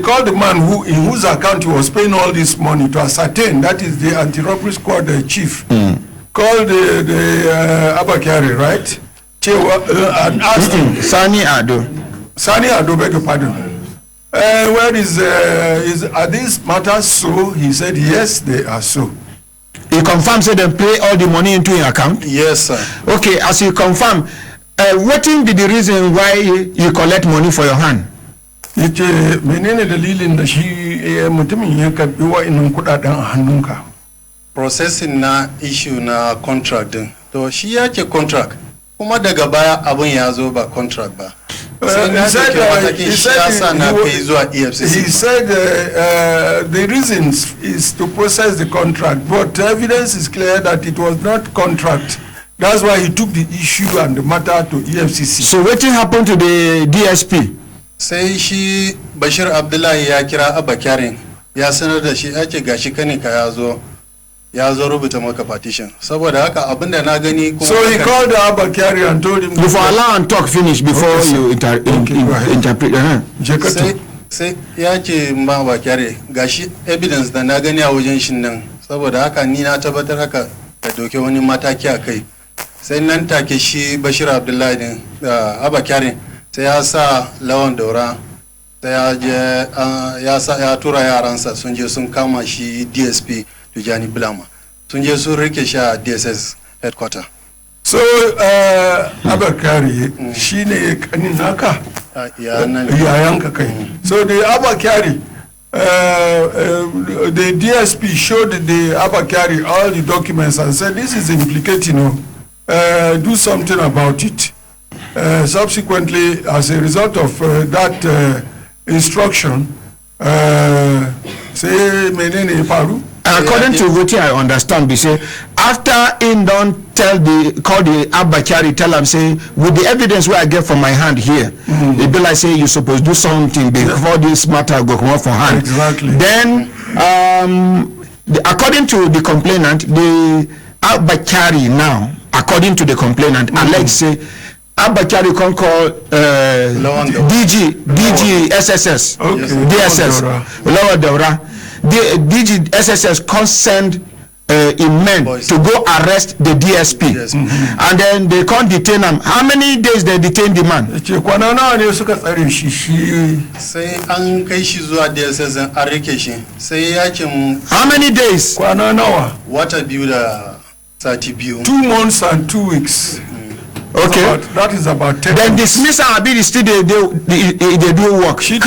called the man in whose account he was paying all this money to ascertain, that is the anti-robbery squad chief. Called the Abakari, right? And asked him. Sani Ado. Sani Ado, beg your pardon. Where are these matters so? He said, yes, they are so. He confirmed, said they pay all the money into your account? Yes, sir. Okay, as you confirm, what will be the reason why you collect money for your hand? Menene dalilin da shi mutumin ya karbi wa'annan kudaden a hannunka? Processing na issue na contract din. To shi ya ce contract. Kuma daga baya abun ya zo ba contract ba. He said the reasons is to process the contract, but evidence is clear that it was not contract. That's why he took the issue and the matter to EFCC. So what happened to the DSP? Sai shi Bashir Abdullahi ya kira Abakarin ya sanar da shi ake gashi kaninka ya zo rubuta maka petition. Saboda haka abinda na gani kuma. So he called Abakari and told him. Before allow and talk finish before you interpret. Sai ya ce ma Abakari gashi evidence da na gani a wajen shin nan. Saboda haka ni na tabbatar haka ka doke wani mataki a kai. Sai nan take shi Bashir Abdullahi din Abakari sai ya sa Lawan Daura sai ya tura yaransa sun je sun kama shi DSP Tijani Bulama sun je sun rike shi a DSS headquarter. So Abakari shine kanin naka yayanka kai. So the Abakari the DSP showed the Abakari all the documents and said this is implicating, do something about it. subsequently, as a result of that instruction, say menene paru. According to what I understand, we say after him don't call the Abba Kyari, tell him say with the evidence where I get from my hand here, it be like say you supposed to do something before this matter go come off for hand. Exactly. Then according to the complainant, the Abba Kyari now, according to the complainant, allege say Abba Kyari can call DG SSS, DSS, Lower Dora. The DG SSS can send in men to go arrest the DSP, and then they can't detain him. How many days they detain the man? Sai an kai shi zuwa DSS an rike shi. Sai ya ce mu. How many days? Kwana nawa? Wata biyu da sati biyu. 2 months and 2 weeks. Okay, that is about 10. Then dismiss and be still they do work. Shi an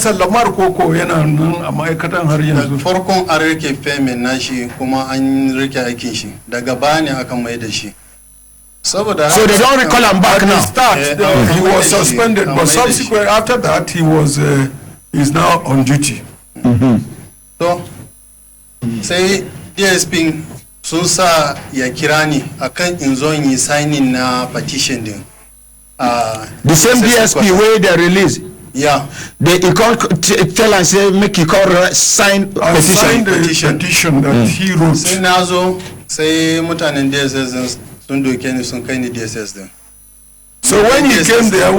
sallamar koko yana nan a ma'aikatan har yanzu. Farkon an rike femin nashi kuma an rike aikin shi. Daga baya ne aka mai da shi. So they don't recall him back now. Start, he was suspended, but subsequent after that he was is now on duty. So say DSP sun sa ya kira ni akan in zo yi signing na petition din. The same DSP where they release. Yeah. They call tell and say make you call sign petition. Sign the petition that he wrote. Sai na zo sai mutanen DSS sun doke ni sun kai ni DSS din. So when he came there,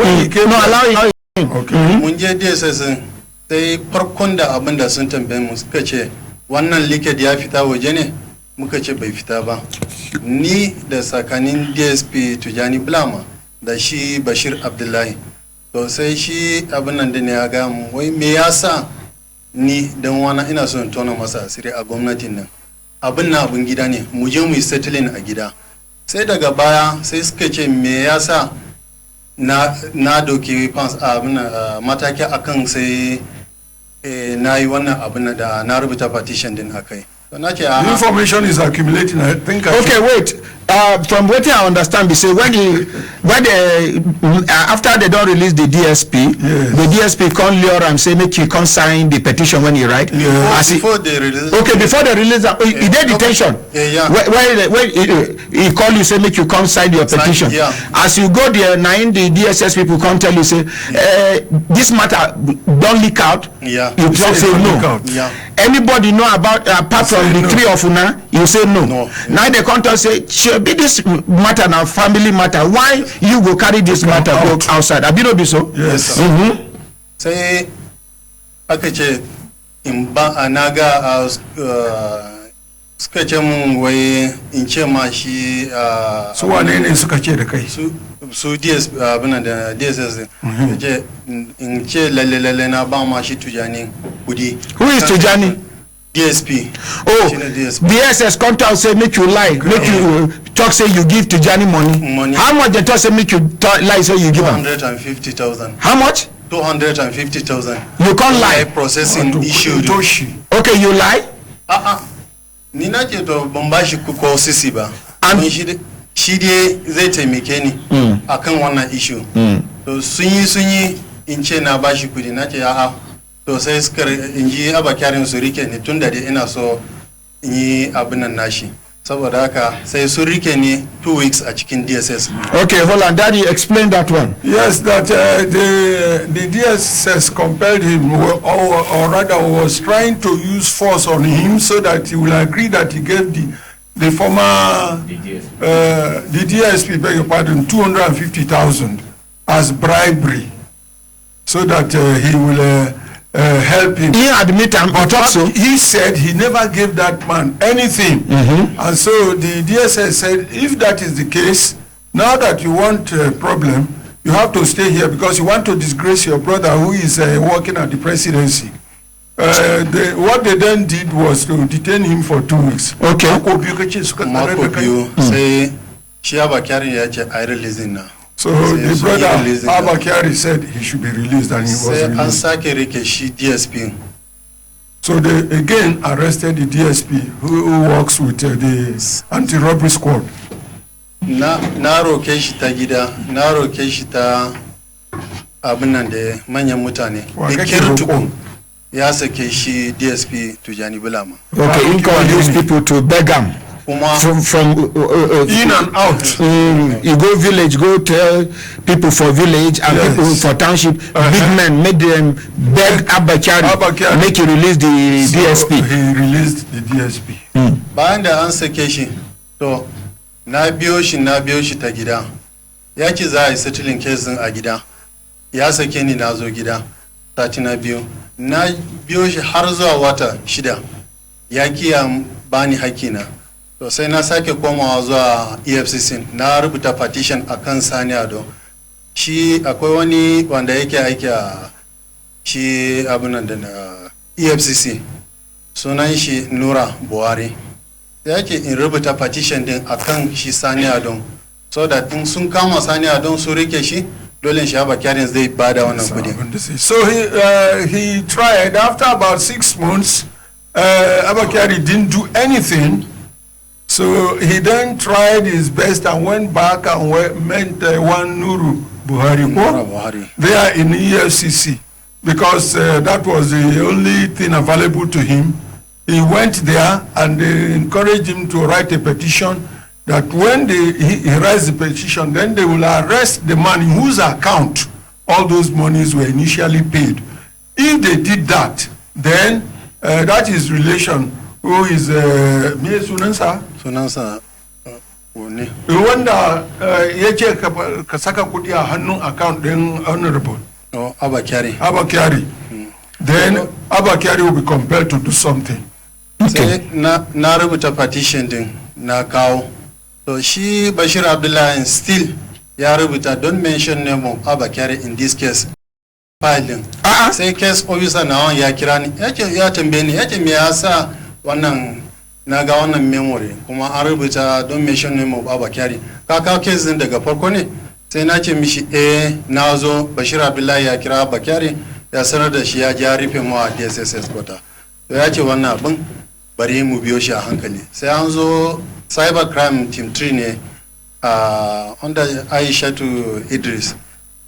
no allow him. Okay. Mun je DSS sai farkon da abin da sun tambaye mu suka ce wannan liquid ya fita waje ne. Muka ce bai fita ba. Ni da tsakanin DSP Tujani Blama da shi Bashir Abdullahi. To sai shi abin nan da ne ya ga mu wai me yasa ni dan wana ina son tona masa asiri a gwamnatin nan. Abin na abin gida ne mu je mu yi settling a gida. Sai daga baya sai suka ce me yasa na doki abin mataki akan sai na yi wannan abin da na rubuta petition din akai. Information is accumulating. I think. Okay, wait. From what I understand, we say after they don't release the DSP, the DSP can't lure and say make you can't sign the petition when you write. Before they release. Okay, before they release that, he did detention. When he call you say make you come sign your petition. As you go there, now the DSS people can't tell you say this matter don't leak out. You just say no. Anybody know about apart from the three of una, you say no. Now they come to say should be this matter now family matter. Why you go carry this matter go outside? Have you not be so? Yes. Say aka ce in ba anaga suka ce mun wai in ce ma shi su wane ne suka ce da kai su DS abin da DSS ce in ce lalle na ba ma shi Tujani kudi. Who is Tujani? DSP. Oh, DSS come to say make you lie, make you talk say you give Tujani money. How much they talk say make you lie say you give him? 250,000. How much? 250,000. You can't lie. Processing issue. Okay, you lie? Ni na ce to ban ba shi ko sisi ba. Shi dai zai taimake ni akan wannan issue. To sun yi in ce na ba shi kudi na ce a'a. To sai suka in ji Abba Kyari su rike ni tun da dai ina so in yi abin nan nashi. Saboda haka sai sun rike ni 2 weeks a cikin DSS. Okay, hold on. Daddy, explain that one. Yes, that the DSS compelled him, or rather was trying to use force on him so that he will agree that he gave the former the DSP, beg your pardon, 250,000 as bribery, so that he will help him. He admit him, but also he said he never gave that man anything. And so the DSS said, if that is the case, now that you want a problem, you have to stay here because you want to disgrace your brother who is working at the presidency. What they then did was to detain him for 2 weeks. Okay. Say shi Abba Kyari ya ce I releasing now. So the brother Abba Kyari said he should be released and he was released. An sake rike shi DSP. So they again arrested the DSP who works with the anti-robbery squad. na roke shi ta gida, na roke shi ta abin nan da manyan mutane. Da kirtukun ya sake shi DSP Tujani Bulama. Okay, you call these people to beg them. From in and out. You go village, go tell people for village and people for township, big men, make them beg Abakari, make you release the DSP. He released the DSP. Bayan da an sake shi, to na biyo shi ta gida. Ya ce za a yi settling case a gida. Ya sake ni na zo gida. Sati na biyo. Na biyo shi har zuwa wata 6. Ya kiya bani hakina. To sai na sake komawa zuwa EFCC na rubuta petition akan Sani Ado. Shi akwai wani wanda yake aiki a shi abunan da na EFCC. Sunan shi Nura Buhari. Yake in rubuta petition din akan shi Sani Ado. So that in sun kama Sani Ado su rike shi, dole shi Abakari zai bada wannan kudi. So he tried. After about 6 months, Abakari didn't do anything. So he then tried his best and went back and met one Nuru Buhari. They are in EFCC because that was the only thing available to him. He went there and they encouraged him to write a petition that when he writes the petition, then they will arrest the man in whose account all those monies were initially paid. If they did that, then that is relation who is Sunansa wani wanda ya ce ka saka kudi a hannun account din honorable Abakari. Then Abakari will be compelled to do something. Sai na rubuta petition din na kawo. So shi Bashir Abdullahi still ya rubuta don't mention name of Abakari in this case. File din. Sai case officer na ya kira ni ya tambaye ni me yasa wannan na ga wannan memory kuma an rubuta don mention name of Abakari ka kawo case din daga farko ne sai na ce mishi na zo Bashir Abdullahi ya kira Abakari ya sanar da shi ya ji ya rufe mu a DSSS kwata to ya ce wannan abin bari mu biyo shi a hankali sai an zo cyber crime team 3 ne under Aishatu Idris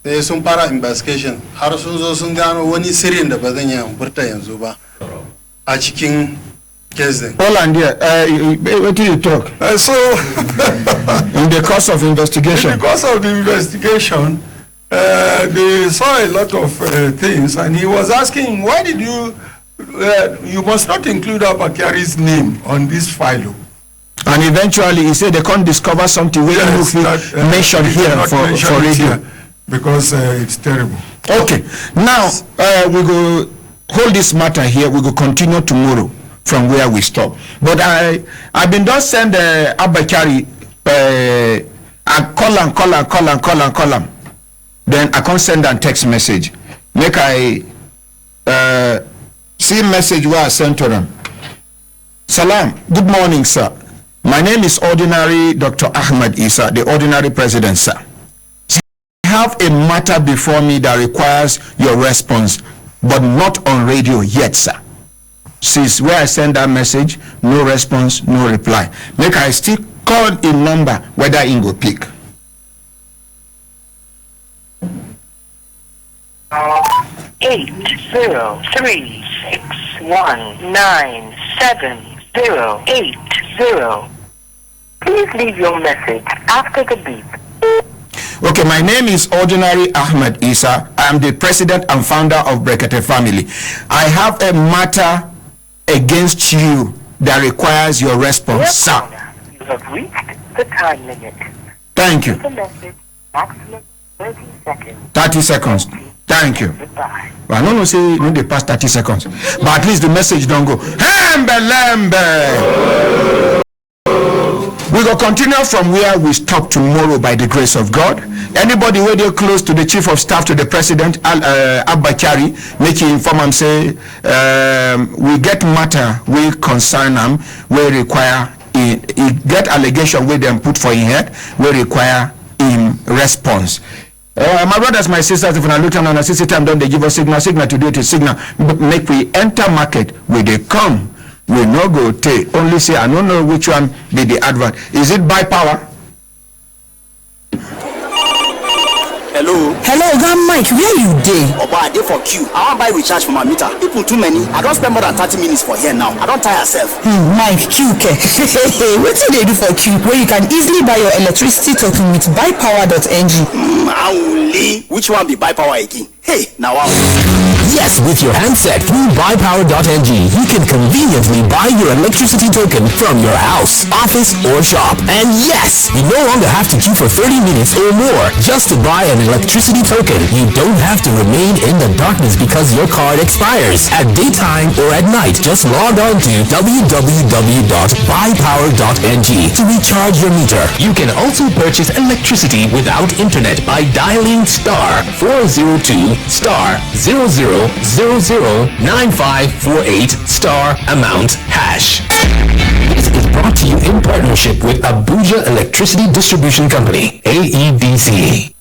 sai sun fara investigation har sun zo sun gano wani sirrin da ba zan yi furta yanzu ba a cikin Holland, what do you talk? So, in the course of investigation. In the course of the investigation, they saw a lot of things, and he was asking, why did you must not include Abakari's name on this file. And eventually he said they can't discover something we mentioned here for radio. Because it's terrible. Okay, now we go hold this matter here, we go continue tomorrow from where we stop. But I've been just send Abakari a call him. Then I can't send a text message. Make I see message where I sent to them. Salam, good morning, sir. My name is Ordinary Dr. Ahmed Isa, the Ordinary President, sir. I have a matter before me that requires your response, but not on radio yet, sir. Since where I send that message, no response, no reply. Make I still call in number whether he go pick. Eight 036197080. Please leave your message after the beep. Okay, my name is Ordinary Ahmed Isa. I am the president and founder of Brekete family. I have a matter against you that requires your response, sir. You have reached the time limit. Thank you. The message maximum 30 seconds. 30 seconds. Thank you. Goodbye. Well, I don't know, say no, they pass 30 seconds, but at least the message don't go. Hembe lembe. We will continue from where we stop tomorrow by the grace of God. Anybody where they're close to the chief of staff to the president, Abakari, make you inform him, say, we get matter, we concern them, we require, he get allegation with them put for him head, we require him response. My brothers, my sisters, if I look on a system, don't they give us signal to do it, signal, make we enter market where they come. We no go take only say I don't know which one be the advert. Is it buy power? Hello. Hello, Oga Mike, where you dey? Oba, I dey for queue. I wan buy recharge for my meter. People too many. I don spend more than 30 minutes for here now. I don tire sef. Mike, queue ke. Wetin dey do for queue where you can easily buy your electricity token with buypower.ng? Only. Which one be buy power again? Hey, now wow. Yes, with your handset through buypower.ng, you can conveniently buy your electricity token from your house, office, or shop. And yes, you no longer have to queue for 30 minutes or more just to buy an electricity token. You don't have to remain in the darkness because your card expires. At daytime or at night, just log on to www.buypower.ng to recharge your meter. You can also purchase electricity without internet by dialing *402*00009548 *amount#. This is brought to you in partnership with Abuja Electricity Distribution Company, AEDC.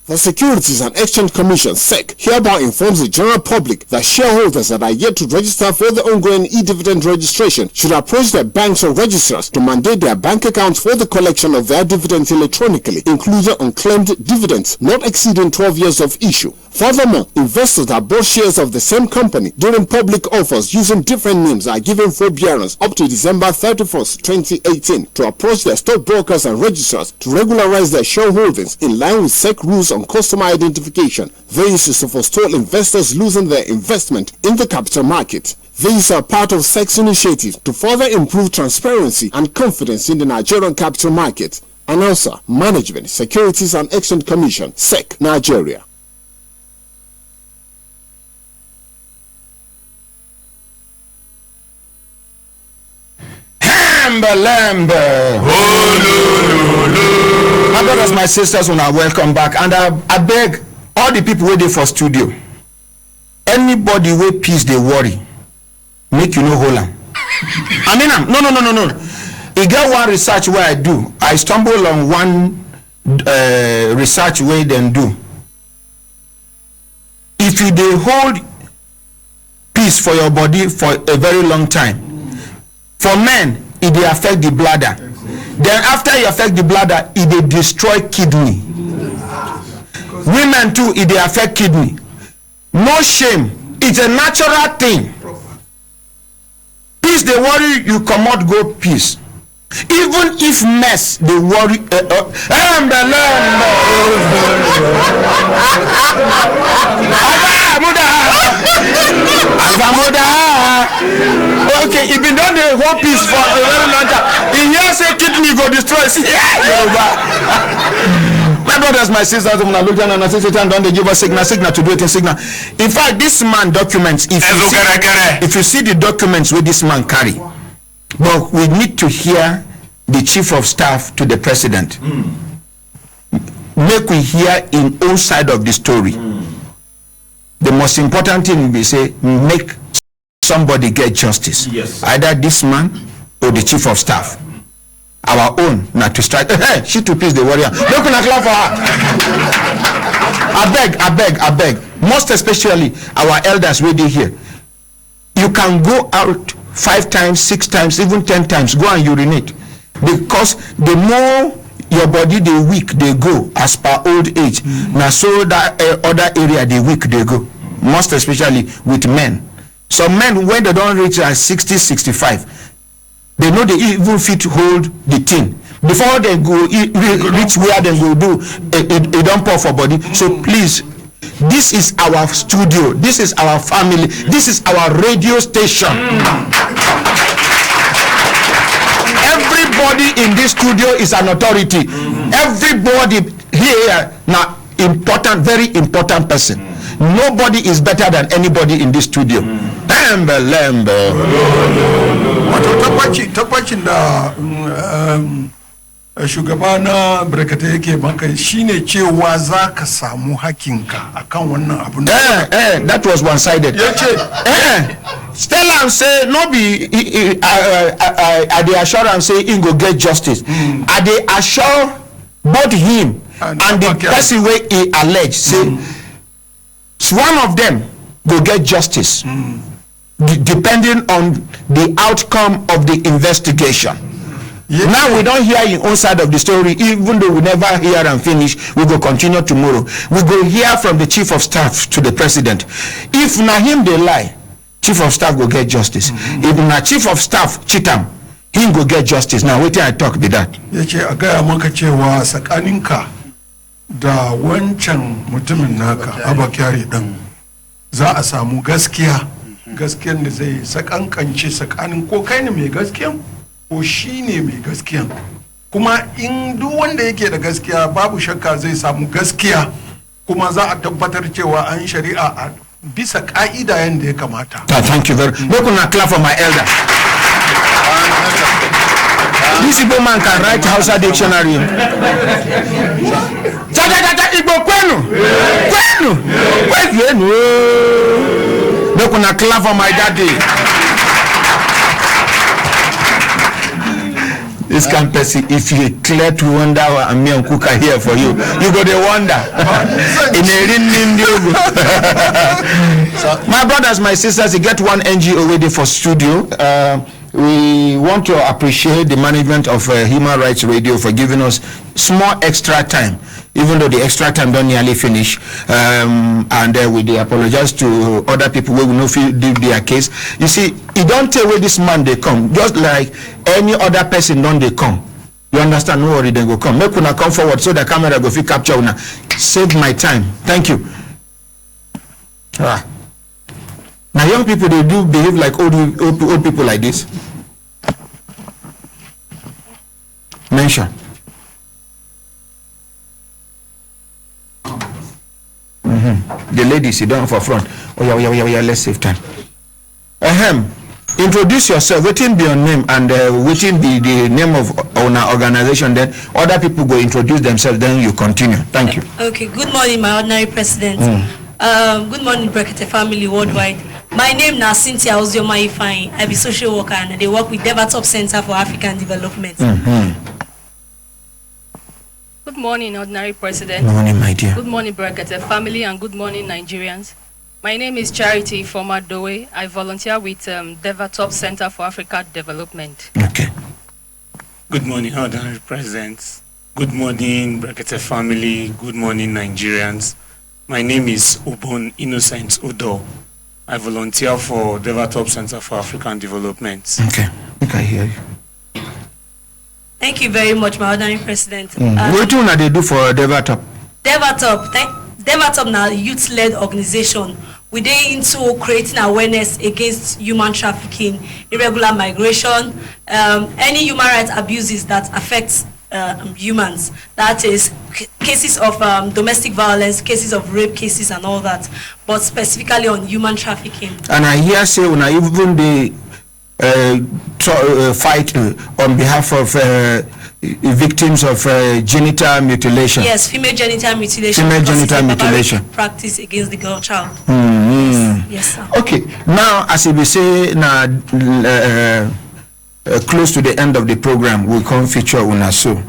The Securities and Exchange Commission, SEC, hereby informs the general public that shareholders that are yet to register for the ongoing e-dividend registration should approach their banks or registrars to mandate their bank accounts for the collection of their dividends electronically, including unclaimed dividends not exceeding 12 years of issue. Furthermore, investors that bought shares of the same company during public offers using different names are given forbearance up to December 31st, 2018 to approach their stockbrokers and registrars to regularize their shareholdings in line with SEC rules on customer identification. This is to forestall investors losing their investment in the capital market. These are part of SEC's initiative to further improve transparency and confidence in the Nigerian capital market. Announcer, Management, Securities and Exchange Commission, SEC, Nigeria. My brothers, my sisters, when I welcome back, and I beg all the people waiting for studio, anybody with peace they worry, make you no hold am. I mean, no. You get one research where I stumble on one research where they do. If you they hold peace for your body for a very long time, for men it dey affect the bladder. Then after it affect the bladder, it dey destroy kidney. Women too, it dey affect kidney. No shame, it's a natural thing. Peace dey worry you, comot go peace. Even if mess dey worry okay, if you don dey hold peace for a very long time, you hear say kidney go destroy. My brothers, my sisters, when I look down and I say Satan don dey give us signal to do it in signal. In fact, this man documents, if you see the documents wey this man carry, but we need to hear the chief of staff to the president. Make we hear in all side of the story. The most important thing we say, make somebody get justice. Yes. Either this man or the chief of staff. Our own not to strike. Hey, she to peace the warrior. Don't clap for her. I beg. Most especially our elders waiting here. You can go out 5 times, 6 times, even 10 times. Go and urinate, because the more your body they weak they go as per old age. Now so that other area they weak they go. Most especially with men. Some men when they don't reach 60, 65, they know they even fit hold the thing. Before they go reach where they go do, it don't pour for body. So please, this is our studio, this is our family, this is our radio station. Everybody in this studio is an authority. Everybody here now important, very important person. Nobody is better than anybody in this studio. Tabbacin da shugaba na Brekete yake banka shine cewa za ka samu hakinka akan wannan abun. That was one-sided. Stella and say no be I dey assure and say he go get justice. I dey assure both him and the person wey he allege say one of them go get justice. Depending on the outcome of the investigation. Yes. Now we don't hear your own side of the story, even though we never hear and finish. We go continue tomorrow. We go hear from the chief of staff to the president. If na him they lie, chief of staff go get justice. If na chief of staff cheat him go get justice. Now wait till I talk be that. Yace a gaya maka cewa tsakaninka da wancan mutumin naka Abba Kyari din za a samu gaskiya. Gaskiyan da zai sakankance tsakanin ko kai ne mai gaskiyan ko shi ne mai gaskiyan. Kuma in duk wanda yake da gaskiya babu shakka zai samu gaskiya kuma za a tabbatar cewa an shari'a a bisa ka'ida yadda ya kamata. Thank you very much. Make una clap for my elder. This Igbo man can write Hausa dictionary. Igbo kwenu. Make una clap for my daddy. This can person, if you clear to wonder and me and cook are here for you, you go to wonder. My brothers, my sisters, you get one NGO ready for studio. We want to appreciate the management of Human Rights Radio for giving us small extra time, even though the extra time don't nearly finish. And we apologize to other people who will not feel their case. You see, it don't tell where this man they come, just like any other person don't they come. You understand? No worry, they go come. Make una come forward so the camera go fit capture una. Save my time. Thank you. Now young people, they do behave like old people like this. Mention. The ladies sit down for front. Oh yeah, let's save time. Introduce yourself. Waiting be your name and waiting be the name of our organization. Then other people go introduce themselves. Then you continue. Thank you. Okay. Good morning, my ordinary president. Good morning, Brekete family worldwide. My name is Cynthia Ozioma Ifeanyi. I be social worker and they work with Devatop Center for African Development. Good morning, ordinary president. Good morning, my dear. Good morning, Brekete family, and good morning, Nigerians. My name is Charity Former Doe. I volunteer with Devatop Center for African Development. Okay. Good morning, ordinary president. Good morning, Brekete family. Good morning, Nigerians. My name is Ubon Innocent Udo. I volunteer for Devatop Center for African Development. Okay, I hear you. Thank you very much, my ordinary president. What do they do for Devatop? Devatop now a youth-led organization. We dey into creating awareness against human trafficking, irregular migration, any human rights abuses that affect humans. That is cases of domestic violence, cases of rape cases and all that, but specifically on human trafficking. And I hear say when I even the fight on behalf of victims of genital mutilation. Yes, female genital mutilation. Female genital mutilation. Practice against the girl child. Yes, sir. Okay, now as we say now close to the end of the program, we come feature una so.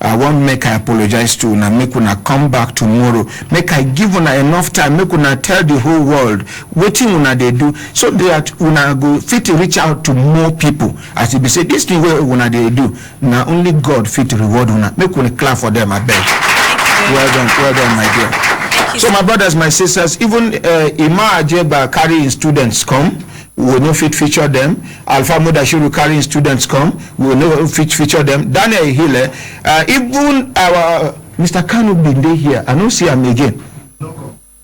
I want make I apologize to una, make una come back tomorrow, make I give una enough time, make una tell the whole world waiting una they do, so that una go fit to reach out to more people. As we say, this thing where una they do, now only God fit to reward una. Make una clap for them, I beg. Well done, my dear. So my brothers, my sisters, even Ima Ajeba carrying students come. We will not feature them. Alpha Mudashiru carrying students come. We will not feature them. Daniel Hille, even our Mr. Kanu been there here. I don't see him again.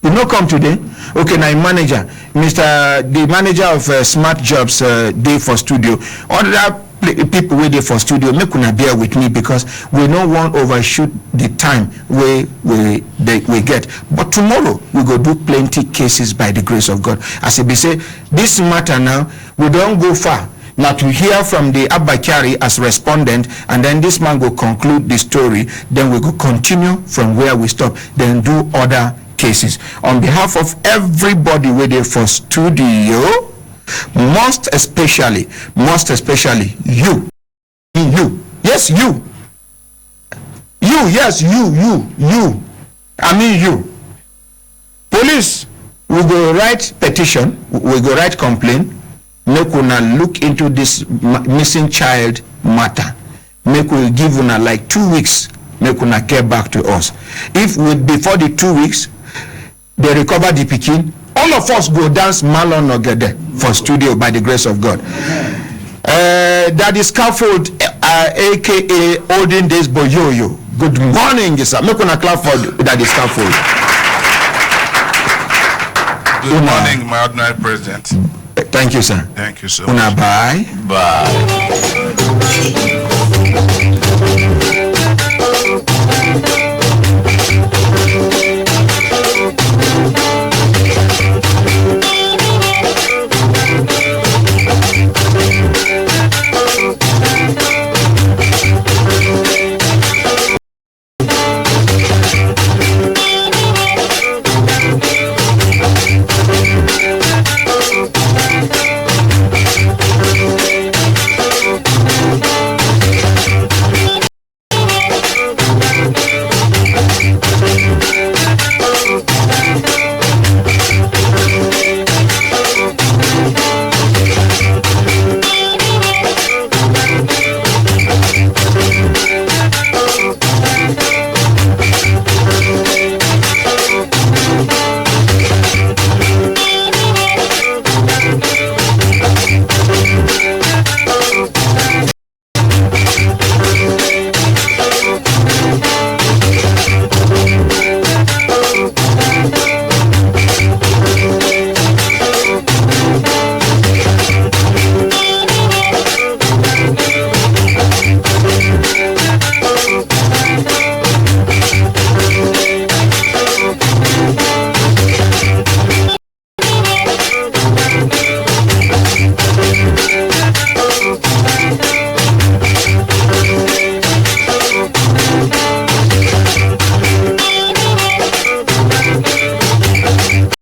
Did not come today. Okay, now manager, the manager of Smart Jobs day for studio. Other people wait there for studio. Make una bear with me because we don't want overshoot the time we get. But tomorrow we go do plenty cases by the grace of God. As we say, this matter now we don't go far. Now to hear from the Abba Kyari as respondent, and then this man will conclude the story. Then we go continue from where we stop. Then do other cases. On behalf of everybody waiting for studio, most especially you, yes, you, I mean you. Police will go write petition, will go write complaint, make una look into this missing child matter. make we give una like 2 weeks, make una get back to us. If before the 2 weeks they recover the pikin, all of us go dance Malon Ogede for studio by the grace of God. Daddy Scaffold, aka olden days Boyoyo. Good morning, sir. Make una clap for Daddy Scaffold. Good morning, my ordinary president. Thank you, sir. Thank you so much. Bye. Bye.